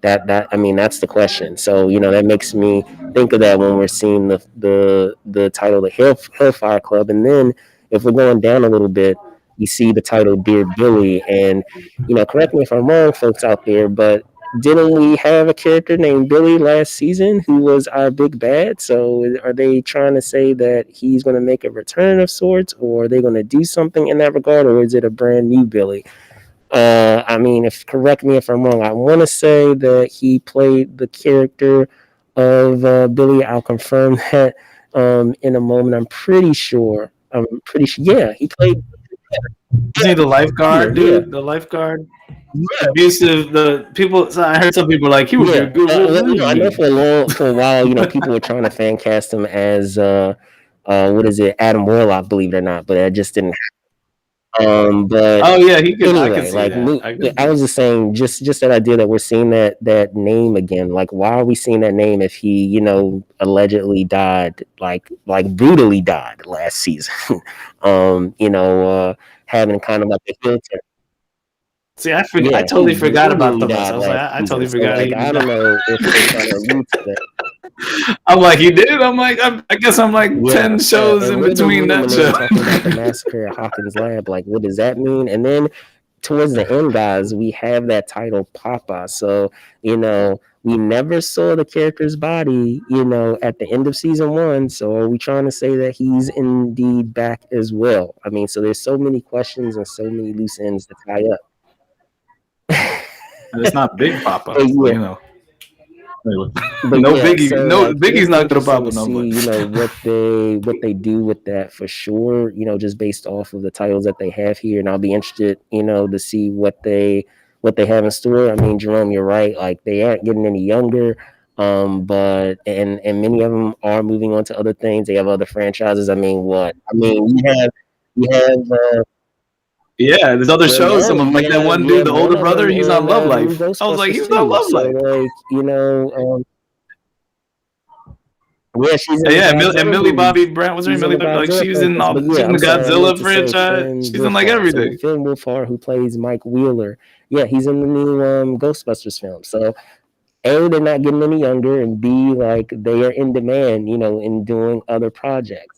I mean, that's the question. So that makes me think of that when we're seeing the title, the Hellfire Club, and then if we're going down a little bit, you see the title Dear Billy, and correct me if I'm wrong, folks out there, but didn't we have a character named Billy last season who was our big bad? So are they trying to say that he's going to make a return of sorts, or are they going to do something in that regard, or is it a brand new Billy? I mean, correct me if I'm wrong. I want to say that he played the character of Billy. I'll confirm that in a moment. I'm pretty sure. Yeah, he played. Isn't he the lifeguard, Yeah. dude? The lifeguard. Abusive. The people. So I heard some people like he would be a good I know for a while, people were trying to fan cast him as what is it, Adam Warlock? Believe it or not, but that just didn't. But oh yeah, he could. anyway, I could see that. I was just saying, just that idea that we're seeing that name again. Like, why are we seeing that name if he, allegedly died, like brutally died last season? Having kind of like a heel turn. See, I forgot. I totally forgot about the bus. I was like, I totally So, forgot. like, I don't know if they're trying to allude to that. I'm like, he did. I'm like, I guess I'm like 10 shows in between that show. Talking about the massacre at Hawkins Lab, like, what does that mean? And then towards the end, guys, we have that title Papa. So we never saw the character's body, at the end of season 1. So are we trying to say that he's indeed back as well? I mean, so there's so many questions and so many loose ends to tie up. And it's not Big Papa, But no Biggie, so, Biggie's not gonna pop no more. What they do with that for sure. Just based off of the titles that they have here, and I'll be interested, to see what they have in store. I mean, Jerome, you're right. Like, they aren't getting any younger, but and many of them are moving on to other things. They have other franchises. I mean, you have. Yeah, there's other shows. Some of them, like that one dude, the older brother, he's on Love Life. I was like, he's on Love Life. Like, she's in and Millie Bobby Brown. What's her name? Millie Bobby. Like, she's in all. She's in the Godzilla franchise. She's in like everything. Finn Wolfhard, who plays Mike Wheeler. Yeah, he's in the new Ghostbusters film. So, A, they're not getting any younger, and B, like, they are in demand, in doing other projects.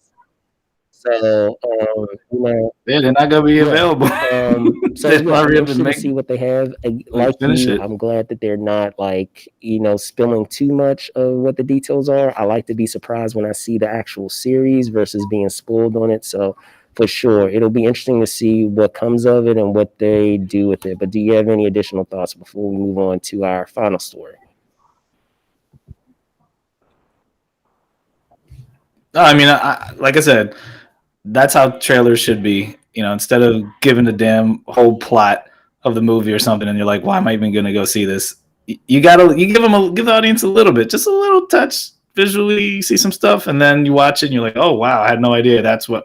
So, they're not gonna be available. I'm interested to see what they have. Like you, I'm glad that they're not like spilling too much of what the details are. I like to be surprised when I see the actual series versus being spoiled on it. So for sure, it'll be interesting to see what comes of it and what they do with it. But do you have any additional thoughts before we move on to our final story? No, I mean, like I said, that's how trailers should be. Instead of giving the damn whole plot of the movie or something, and you're like, why am I even going to go see this? You give the audience a little bit, just a little touch visually. You see some stuff, and then you watch it, and you're like, oh wow, I had no idea. That's why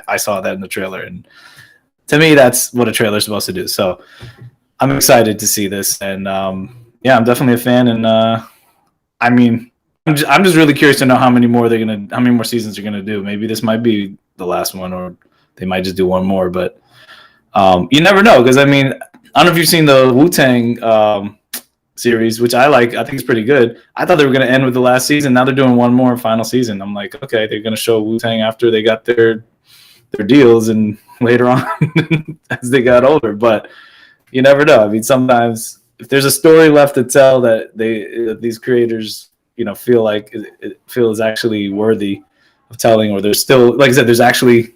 I saw that in the trailer. And to me, that's what a trailer is supposed to do. So I'm excited to see this, and I'm definitely a fan. And I mean, I'm just really curious to know how many more seasons they're gonna do. Maybe this might be the last one, or they might just do one more. But you never know, because I mean, I don't know if you've seen the Wu-Tang series, which I like. I think it's pretty good. I thought they were gonna end with the last season. Now they're doing one more final season. I'm like, okay, they're gonna show Wu-Tang after they got their deals and later on as they got older. But you never know. I mean, sometimes if there's a story left to tell that these creators feel like it feels actually worthy of telling, or there's still, like I said, there's actually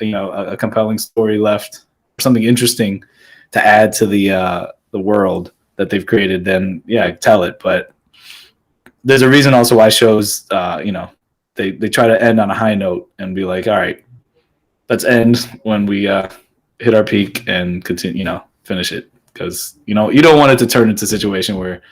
a compelling story left, or something interesting to add to the world that they've created, then tell it. But there's a reason also why shows they try to end on a high note and be like, all right, let's end when we hit our peak and continue, finish it, because you don't want it to turn into a situation where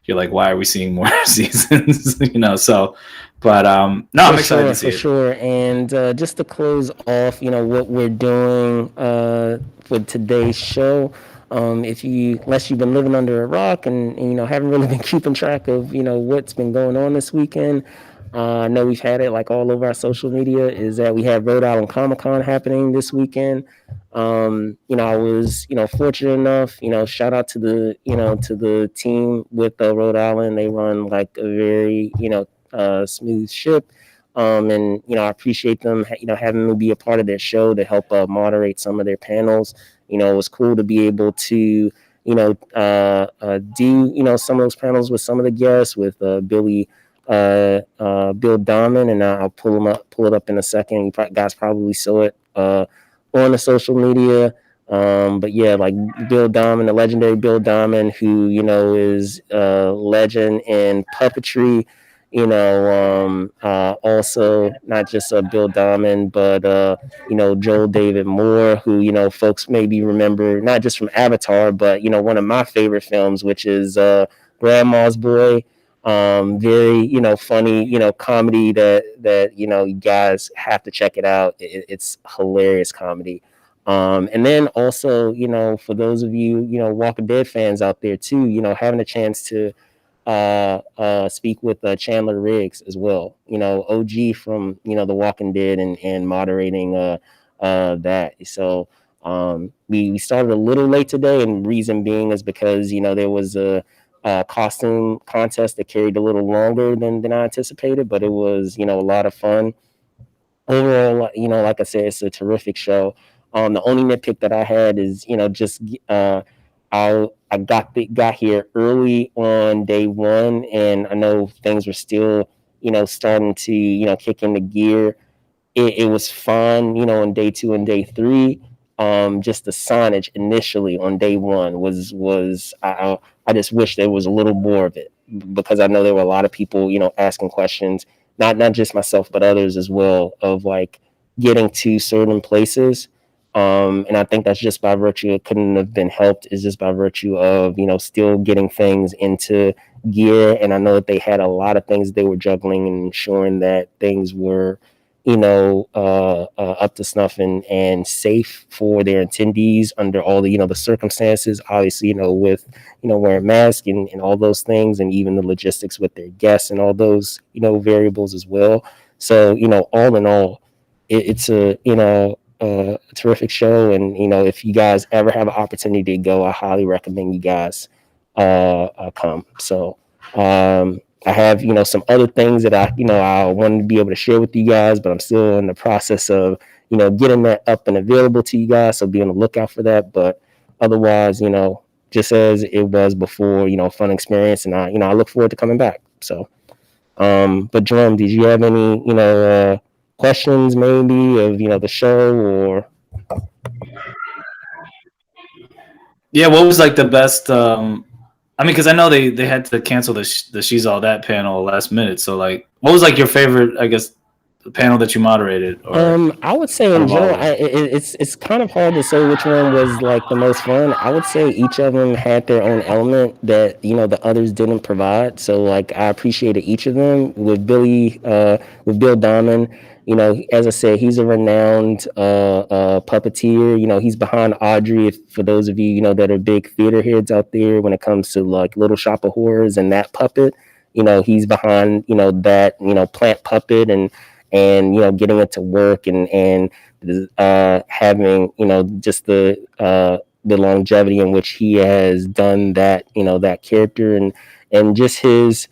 you're like, why are we seeing more seasons? So, but I'm excited to see it. For sure. And just to close off, what we're doing for today's show, unless you've been living under a rock and haven't really been keeping track of what's been going on this weekend, I know we've had it like all over our social media, is that we have Rhode Island Comic Con happening this weekend. I was, fortunate enough, shout out to the team with Rhode Island. They run like a very, smooth ship. And, I appreciate them, having me be a part of their show to help moderate some of their panels. It was cool to be able to, do, some of those panels with some of the guests, with Bill Damon, and I'll pull it up in a second. You guys probably saw it on the social media. But yeah, like Bill Damon, the legendary Bill Damon, who is a legend in puppetry. Also not just Bill Damon, but Joel David Moore, who folks maybe remember not just from Avatar, but one of my favorite films, which is Grandma's Boy. Very funny comedy that you guys have to check it out. It's hilarious comedy. And then also for those of you Walking Dead fans out there too, having a chance to speak with Chandler Riggs as well, OG from The Walking Dead, and moderating that. So we started a little late today, and reason being is because there was a costume contest that carried a little longer than I anticipated, but it was a lot of fun. Overall, like I said, it's a terrific show. The only nitpick that I had is just I got here early on day one, and I know things were still starting to kick into gear. It was fun, on day two and day three. Just the signage initially on day one was I just wish there was a little more of it, because I know there were a lot of people asking questions, not just myself but others as well, of like getting to certain places. And I think that's just by virtue, it couldn't have been helped, is just by virtue of still getting things into gear. And I know that they had a lot of things they were juggling and ensuring that things were up to snuff and safe for their attendees under all the circumstances. Obviously, with wearing masks and all those things, and even the logistics with their guests and all those variables as well. So all in all, it's a terrific show. And if you guys ever have an opportunity to go, I highly recommend you guys come. So I have some other things that I wanted to be able to share with you guys, but I'm still in the process of getting that up and available to you guys. So be on the lookout for that. But otherwise, just as it was before, fun experience, and I look forward to coming back. So but Jerome, did you have any questions maybe of the show? Or Yeah, what was like the best? I mean, because I know they had to cancel the She's All That panel last minute. So like, what was like your favorite? I guess the panel that you moderated, or I would say out in of all general, of them. it's kind of hard to say which one was like the most fun. I would say each of them had their own element that the others didn't provide. So like I appreciated each of them. With Bill Damon, as I said, he's a renowned puppeteer. He's behind Audrey. For those of you that are big theater heads out there, when it comes to like Little Shop of Horrors and that puppet, he's behind that plant puppet, and getting it to work, and having just the longevity in which he has done that that character, and just his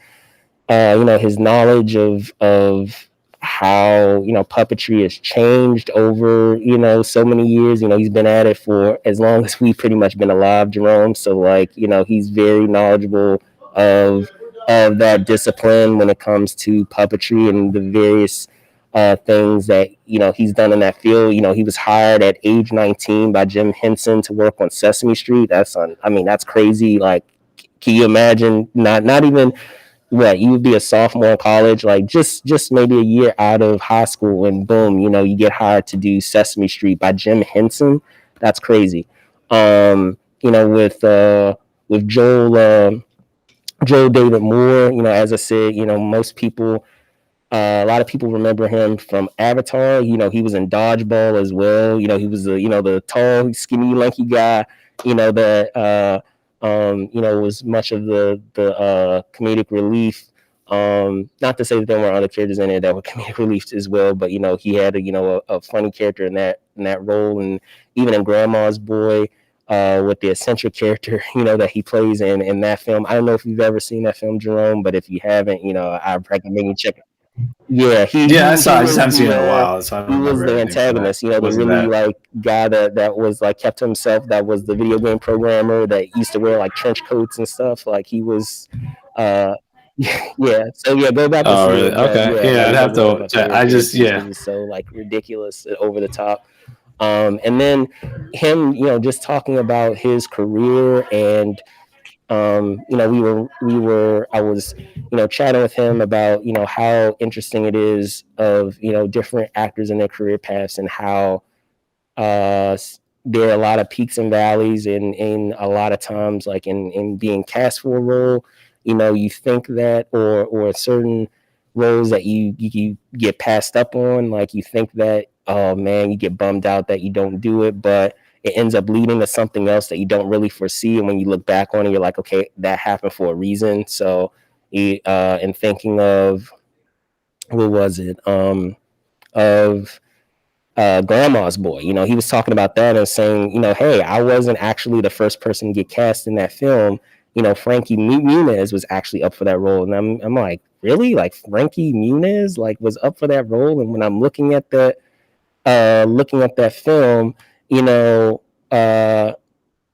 his knowledge of how puppetry has changed over so many years. He's been at it for as long as we've pretty much been alive, Jerome. So like he's very knowledgeable of that discipline when it comes to puppetry and the various things that he's done in that field. He was hired at age 19 by Jim Henson to work on Sesame Street. I mean, that's crazy. Like, can you imagine? Not even what you would be a sophomore in college, like just maybe a year out of high school, and boom, you get hired to do Sesame Street by Jim Henson. That's crazy. With Joel David Moore, as I said, most people, a lot of people remember him from Avatar. He was in Dodgeball as well. He was the tall, skinny, lanky guy. That was much of the comedic relief Not to say that there weren't other characters in it that were comedic relief as well, but he had a funny character in that role, and even in Grandma's Boy, with the eccentric character that he plays in that film. I don't know if you've ever seen that film, Jerome, but if you haven't, I recommend you check it. Yeah, Yeah, I saw. I just was haven't seen it in a while, so I don't he was remember the anything from that. antagonist. The Wasn't really that? like guy that was like kept to himself. That was the video game programmer that used to wear like trench coats and stuff. Like he was, uh, yeah. So yeah, go back and Oh, see really? it. But Okay. yeah, Yeah, that I'd was like have one of to. my favorite I just characters yeah. because it's so like ridiculous and over the top. And then him, just talking about his career and I was chatting with him about how interesting it is of different actors in their career paths, and how uh there are a lot of peaks and valleys, and a lot of times, like in being cast for a role, you think that, or certain roles that you get passed up on, like you think that, oh man, you get bummed out that you don't do it, but it ends up leading to something else that you don't really foresee, and when you look back on it, you're like, okay, that happened for a reason. So in thinking of, what was it, of Grandma's Boy. He was talking about that and saying, hey, I wasn't actually the first person to get cast in that film. Frankie Muniz was actually up for that role, and I'm like, really? Like Frankie Muniz like was up for that role? And when I'm looking at that film, you know, uh,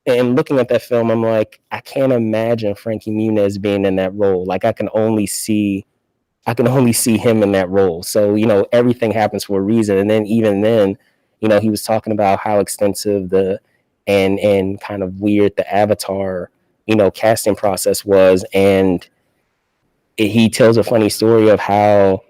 and looking at that film, I'm like, I can't imagine Frankie Muniz being in that role. Like I can only see him in that role. So, everything happens for a reason. And then even then, he was talking about how extensive and kind of weird the Avatar, casting process was. And he tells a funny story of how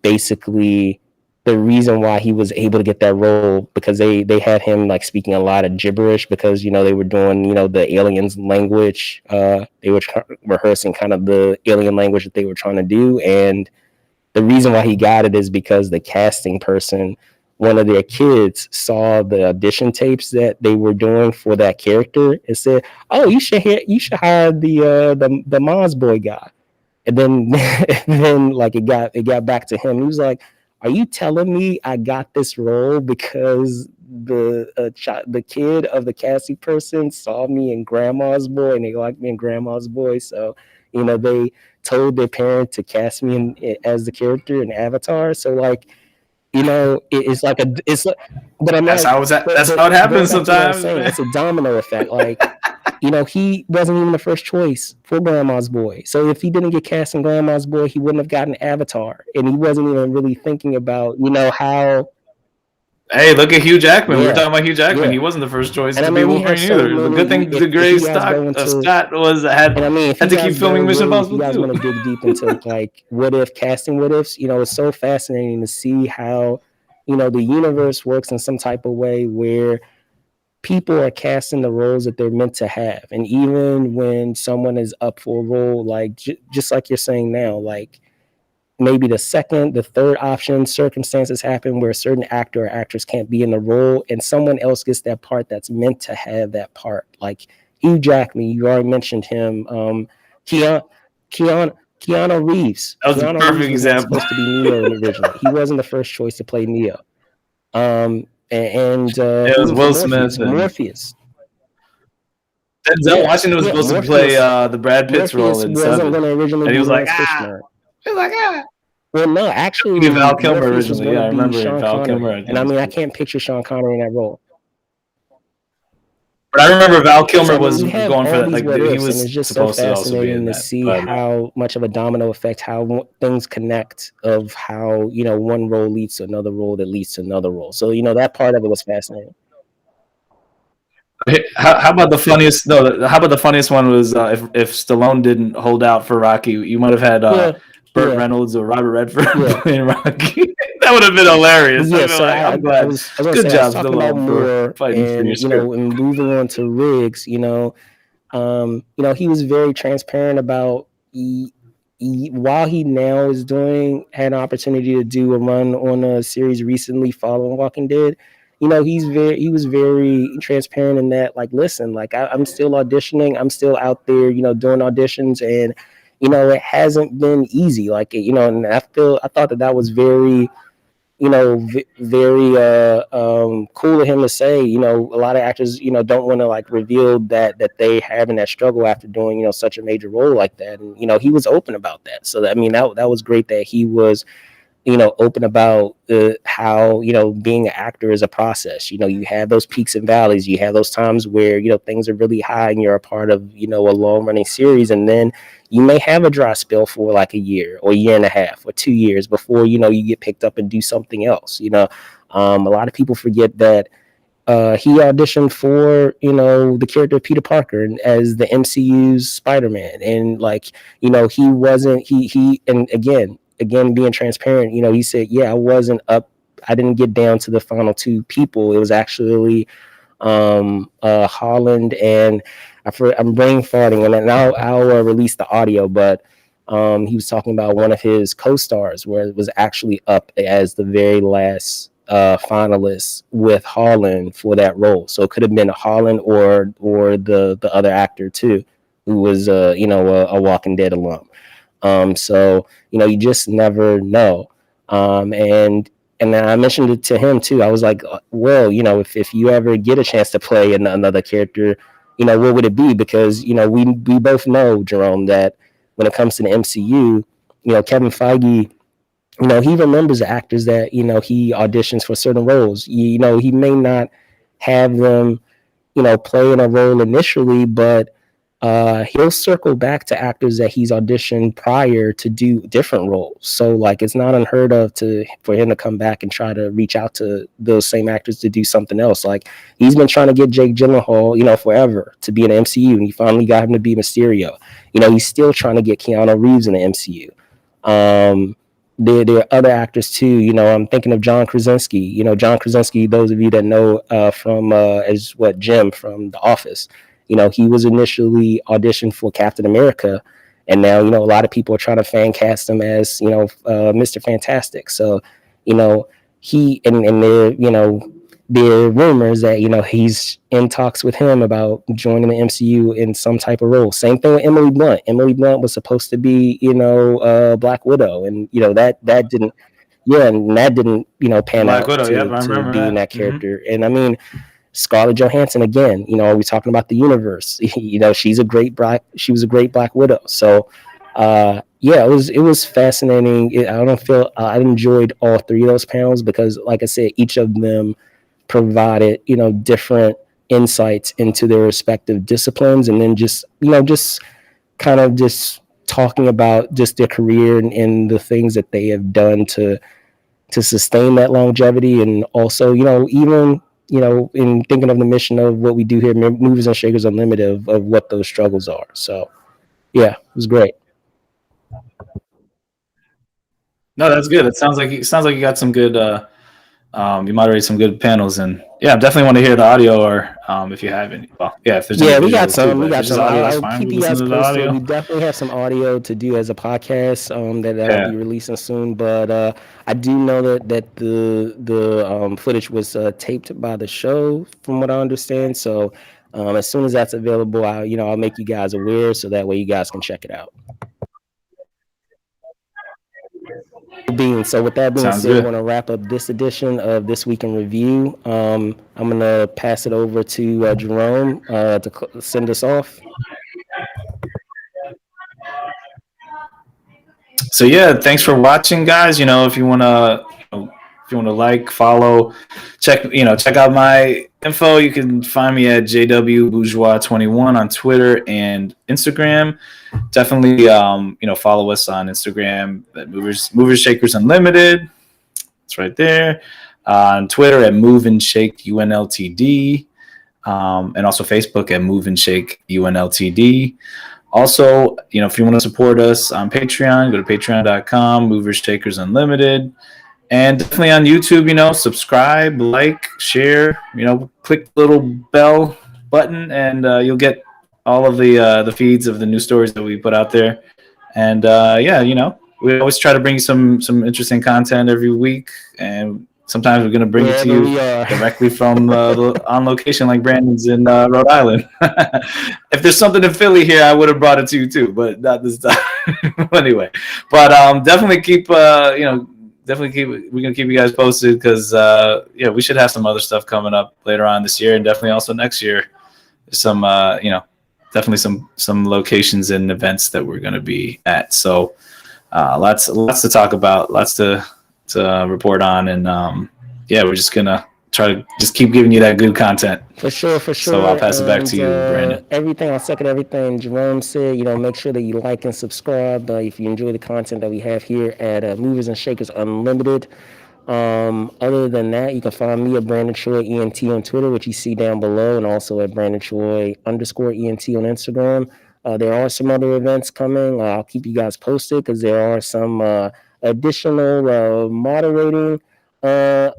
basically the reason why he was able to get that role, because they had him like speaking a lot of gibberish, because they were doing the aliens language, they were rehearsing kind of the alien language that they were trying to do. And the reason why he got it is because the casting person, one of their kids, saw the audition tapes that they were doing for that character and said, oh, you should hire the Maz Boy guy. And then and then like it got back to him. He was like, "Are you telling me I got this role because the kid of the casting person saw me in Grandma's Boy and they liked me in Grandma's Boy? So they told their parent to cast me as the character in Avatar. So like it's like it's like, but I'm That's like, how it's. That's but how it going happens back to what I was sometimes, saying, man. it's a domino effect. Like he wasn't even the first choice for Grandma's Boy. So if he didn't get cast in Grandma's Boy, he wouldn't have gotten Avatar. And he wasn't even really thinking about, how. Hey, look at Hugh Jackman. We were Yeah. talking about Hugh Jackman. Yeah. He wasn't the first choice And I to be mean, he Wolverine has so either. The good many. thing, the If great you guys go into, Scott was and I mean, if had you to keep guys filming Mission if you Impossible guys 2. want to dig deep into like what if casting, what ifs, it's so fascinating to see how, the universe works in some type of way where people are casting the roles that they're meant to have. And even when someone is up for a role, like just like you're saying now, like maybe the second, the third option, circumstances happen where a certain actor or actress can't be in the role, and someone else gets that part that's meant to have that part. Like Hugh Jackman, you already mentioned him. Keanu, Keanu, Keanu Reeves. That was a Keanu perfect Reeves was not example. supposed to be Neo originally. He wasn't the first choice to play Neo. It Who was was the Will Morpheus? Smith and Morpheus. Denzel Yeah, Washington was yeah. supposed to play the Brad Pitt's role Morpheus in wasn't Seven, going to originally and he be was like, Lawrence Fishburne. He was like, Well, no, We did actually, Val Kilmer Morpheus was originally. going Yeah, to I be remember Sean Val Kilmer. Connery, I and think I was mean, I cool. can't picture Sean Connery in that role. But I remember Val So Kilmer I mean, was you have going for all that. these Like what he ifs, and was it's just so supposed to also be fascinating in to that. see But how much of a domino effect, how things connect, of how one role leads to another role that leads to another role. So that part of it was fascinating. how about the funniest? No, how about the funniest one was if Stallone didn't hold out for Rocky, you might have had Yeah, Burt yeah, Reynolds or Robert Redford yeah. playing Rocky. That would have been hilarious. Yeah, I'd be so like, I'm I glad. was gonna Good say I was job, talking about Stallone, for Moore, fighting for your and script. and moving on to Riggs. He was very transparent about while he now is had an opportunity to do a run on a series recently following Walking Dead. He was very transparent in that, like, listen, like I'm still auditioning, I'm still out there, doing auditions, and it hasn't been easy. Like, and I thought that was very, very cool of him to say. A lot of actors, don't want to like reveal that they having that struggle after doing, such a major role like that. And he was open about that. So I mean, that was great that he was, open about how, being an actor is a process. You have those peaks and valleys. You have those times where, things are really high and you're a part of, a long running series. And then you may have a dry spell for like a year or a year and a half or 2 years before, you get picked up and do something else. A lot of people forget that he auditioned for, the character of Peter Parker and as the MCU's Spider-Man. And like, he wasn't, and again, being transparent, he said, yeah, I didn't get down to the final two people. It was actually Holland and I'm brain farting, and I'll release the audio, but he was talking about one of his co-stars where it was actually up as the very last finalist with Holland for that role. So it could have been Holland or the other actor too, who was a Walking Dead alum. So you just never know. And then I mentioned it to him too. I was like, well, if you ever get a chance to play another character, what would it be? Because we both know, Jerome, that when it comes to the MCU, Kevin Feige, he remembers the actors that he auditions for certain roles. He may not have them play in a role initially, but he'll circle back to actors that he's auditioned prior to do different roles. So like, it's not unheard of for him to come back and try to reach out to those same actors to do something else. Like, he's been trying to get Jake Gyllenhaal, forever to be in the MCU, and he finally got him to be Mysterio. He's still trying to get Keanu Reeves in the MCU. There are other actors too. I'm thinking of John Krasinski. John Krasinski, those of you that know from as Jim from The Office. He was initially auditioned for Captain America, and now, a lot of people are trying to fan cast him as, Mr. Fantastic. So, he and there are rumors that, he's in talks with him about joining the MCU in some type of role. Same thing with Emily Blunt. Emily Blunt was supposed to be, Black Widow, and, that didn't, and that didn't, pan Black out Widow, to being that character. Mm-hmm. And I mean, Scarlett Johansson again, we're talking about the universe. She was a great Black Widow. So it was fascinating. I enjoyed all three of those panels because, like I said, each of them provided different insights into their respective disciplines, and then just kind of just talking about just their career and the things that they have done to sustain that longevity, and also even in thinking of the mission of what we do here, Movers and Shakers Unlimited, of what those struggles are. So, yeah, it was great. No, that's good. It sounds like you got some good. You moderated some good panels, and I definitely want to hear the audio, or if you have any. Well, if there's we got some. Audio, I'll keep you guys posted. We definitely have some audio to do as a podcast that I'll be releasing soon. But I do know that the footage was taped by the show, from what I understand. So as soon as that's available, I'll make you guys aware, so that way you guys can check it out. So with that being said, I want to wrap up this edition of This Week in Review. I'm going to pass it over to Jerome to send us off. So thanks for watching, guys. If you want to like, follow, check out my info, you can find me at JW Bourgeois 21 on Twitter and Instagram. Definitely follow us on Instagram at Movers Shakers Unlimited. It's right there. On Twitter at Move and Shake UNLTD, and also Facebook at Move and Shake UNLTD. Also, if you want to support us on Patreon, go to patreon.com, Movers Shakers Unlimited. And definitely on YouTube, subscribe, like, share, click the little bell button, and you'll get all of the feeds of the new stories that we put out there. And we always try to bring some interesting content every week, and sometimes we're going to bring it to you directly from on location, like Brandon's in Rhode Island. If there's something in Philly here, I would have brought it to you too, but not this time. Anyway, but definitely keep definitely keep we're gonna keep you guys posted because yeah, we should have some other stuff coming up later on this year and definitely also next year. Some definitely some locations and events that we're gonna be at. So lots to talk about, lots to report on, and yeah, we're just gonna try to just keep giving you that good content. For sure. So I'll pass it back to you, Brandon. I'll second everything Jerome said. Make sure that you like and subscribe if you enjoy the content that we have here at Movers and Shakers Unlimited. Other than that, you can find me at Brandon Troy ENT on Twitter, which you see down below, and also at Brandon Troy _ENT on Instagram. There are some other events coming. I'll keep you guys posted because there are some additional moderating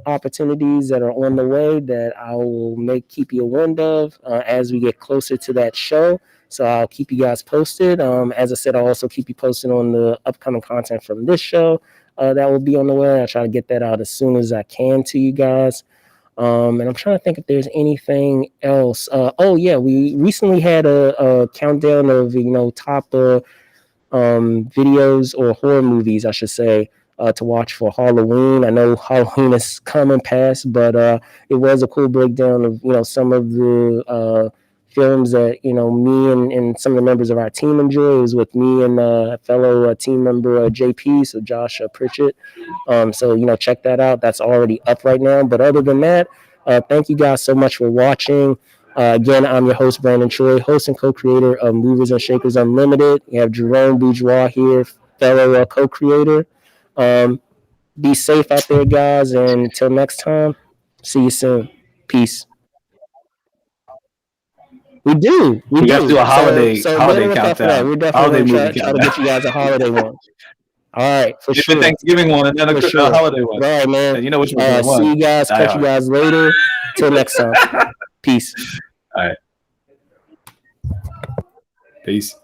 opportunities that are on the way that I will keep you a wind of as we get closer to that show. So I'll keep you guys posted. As I said, I'll also keep you posted on the upcoming content from this show that will be on the way. I'll try to get that out as soon as I can to you guys. And I'm trying to think if there's anything else. Oh yeah, we recently had a countdown of top videos or horror movies, I should say, to watch for Halloween. I know Halloween is coming past, but it was a cool breakdown of some of the films that me and some of the members of our team enjoy. It was with me and fellow team member JP, so Josh Pritchett. So check that out. That's already up right now. But other than that, thank you guys so much for watching. Again, I'm your host, Brandon Troy, host and co-creator of Movers and Shakers Unlimited. We have Jerome Bourgeois here, fellow co-creator. Be safe out there, guys, and until next time, see you soon. Peace. We do. We have to do a holiday holiday countdown. We're definitely going to try to get you guys a holiday one. All right, for sure. A Thanksgiving one and then a holiday one. All right, man. And you know which one you want. See you guys. Catch you guys later. Till next time. Peace. All right. Peace.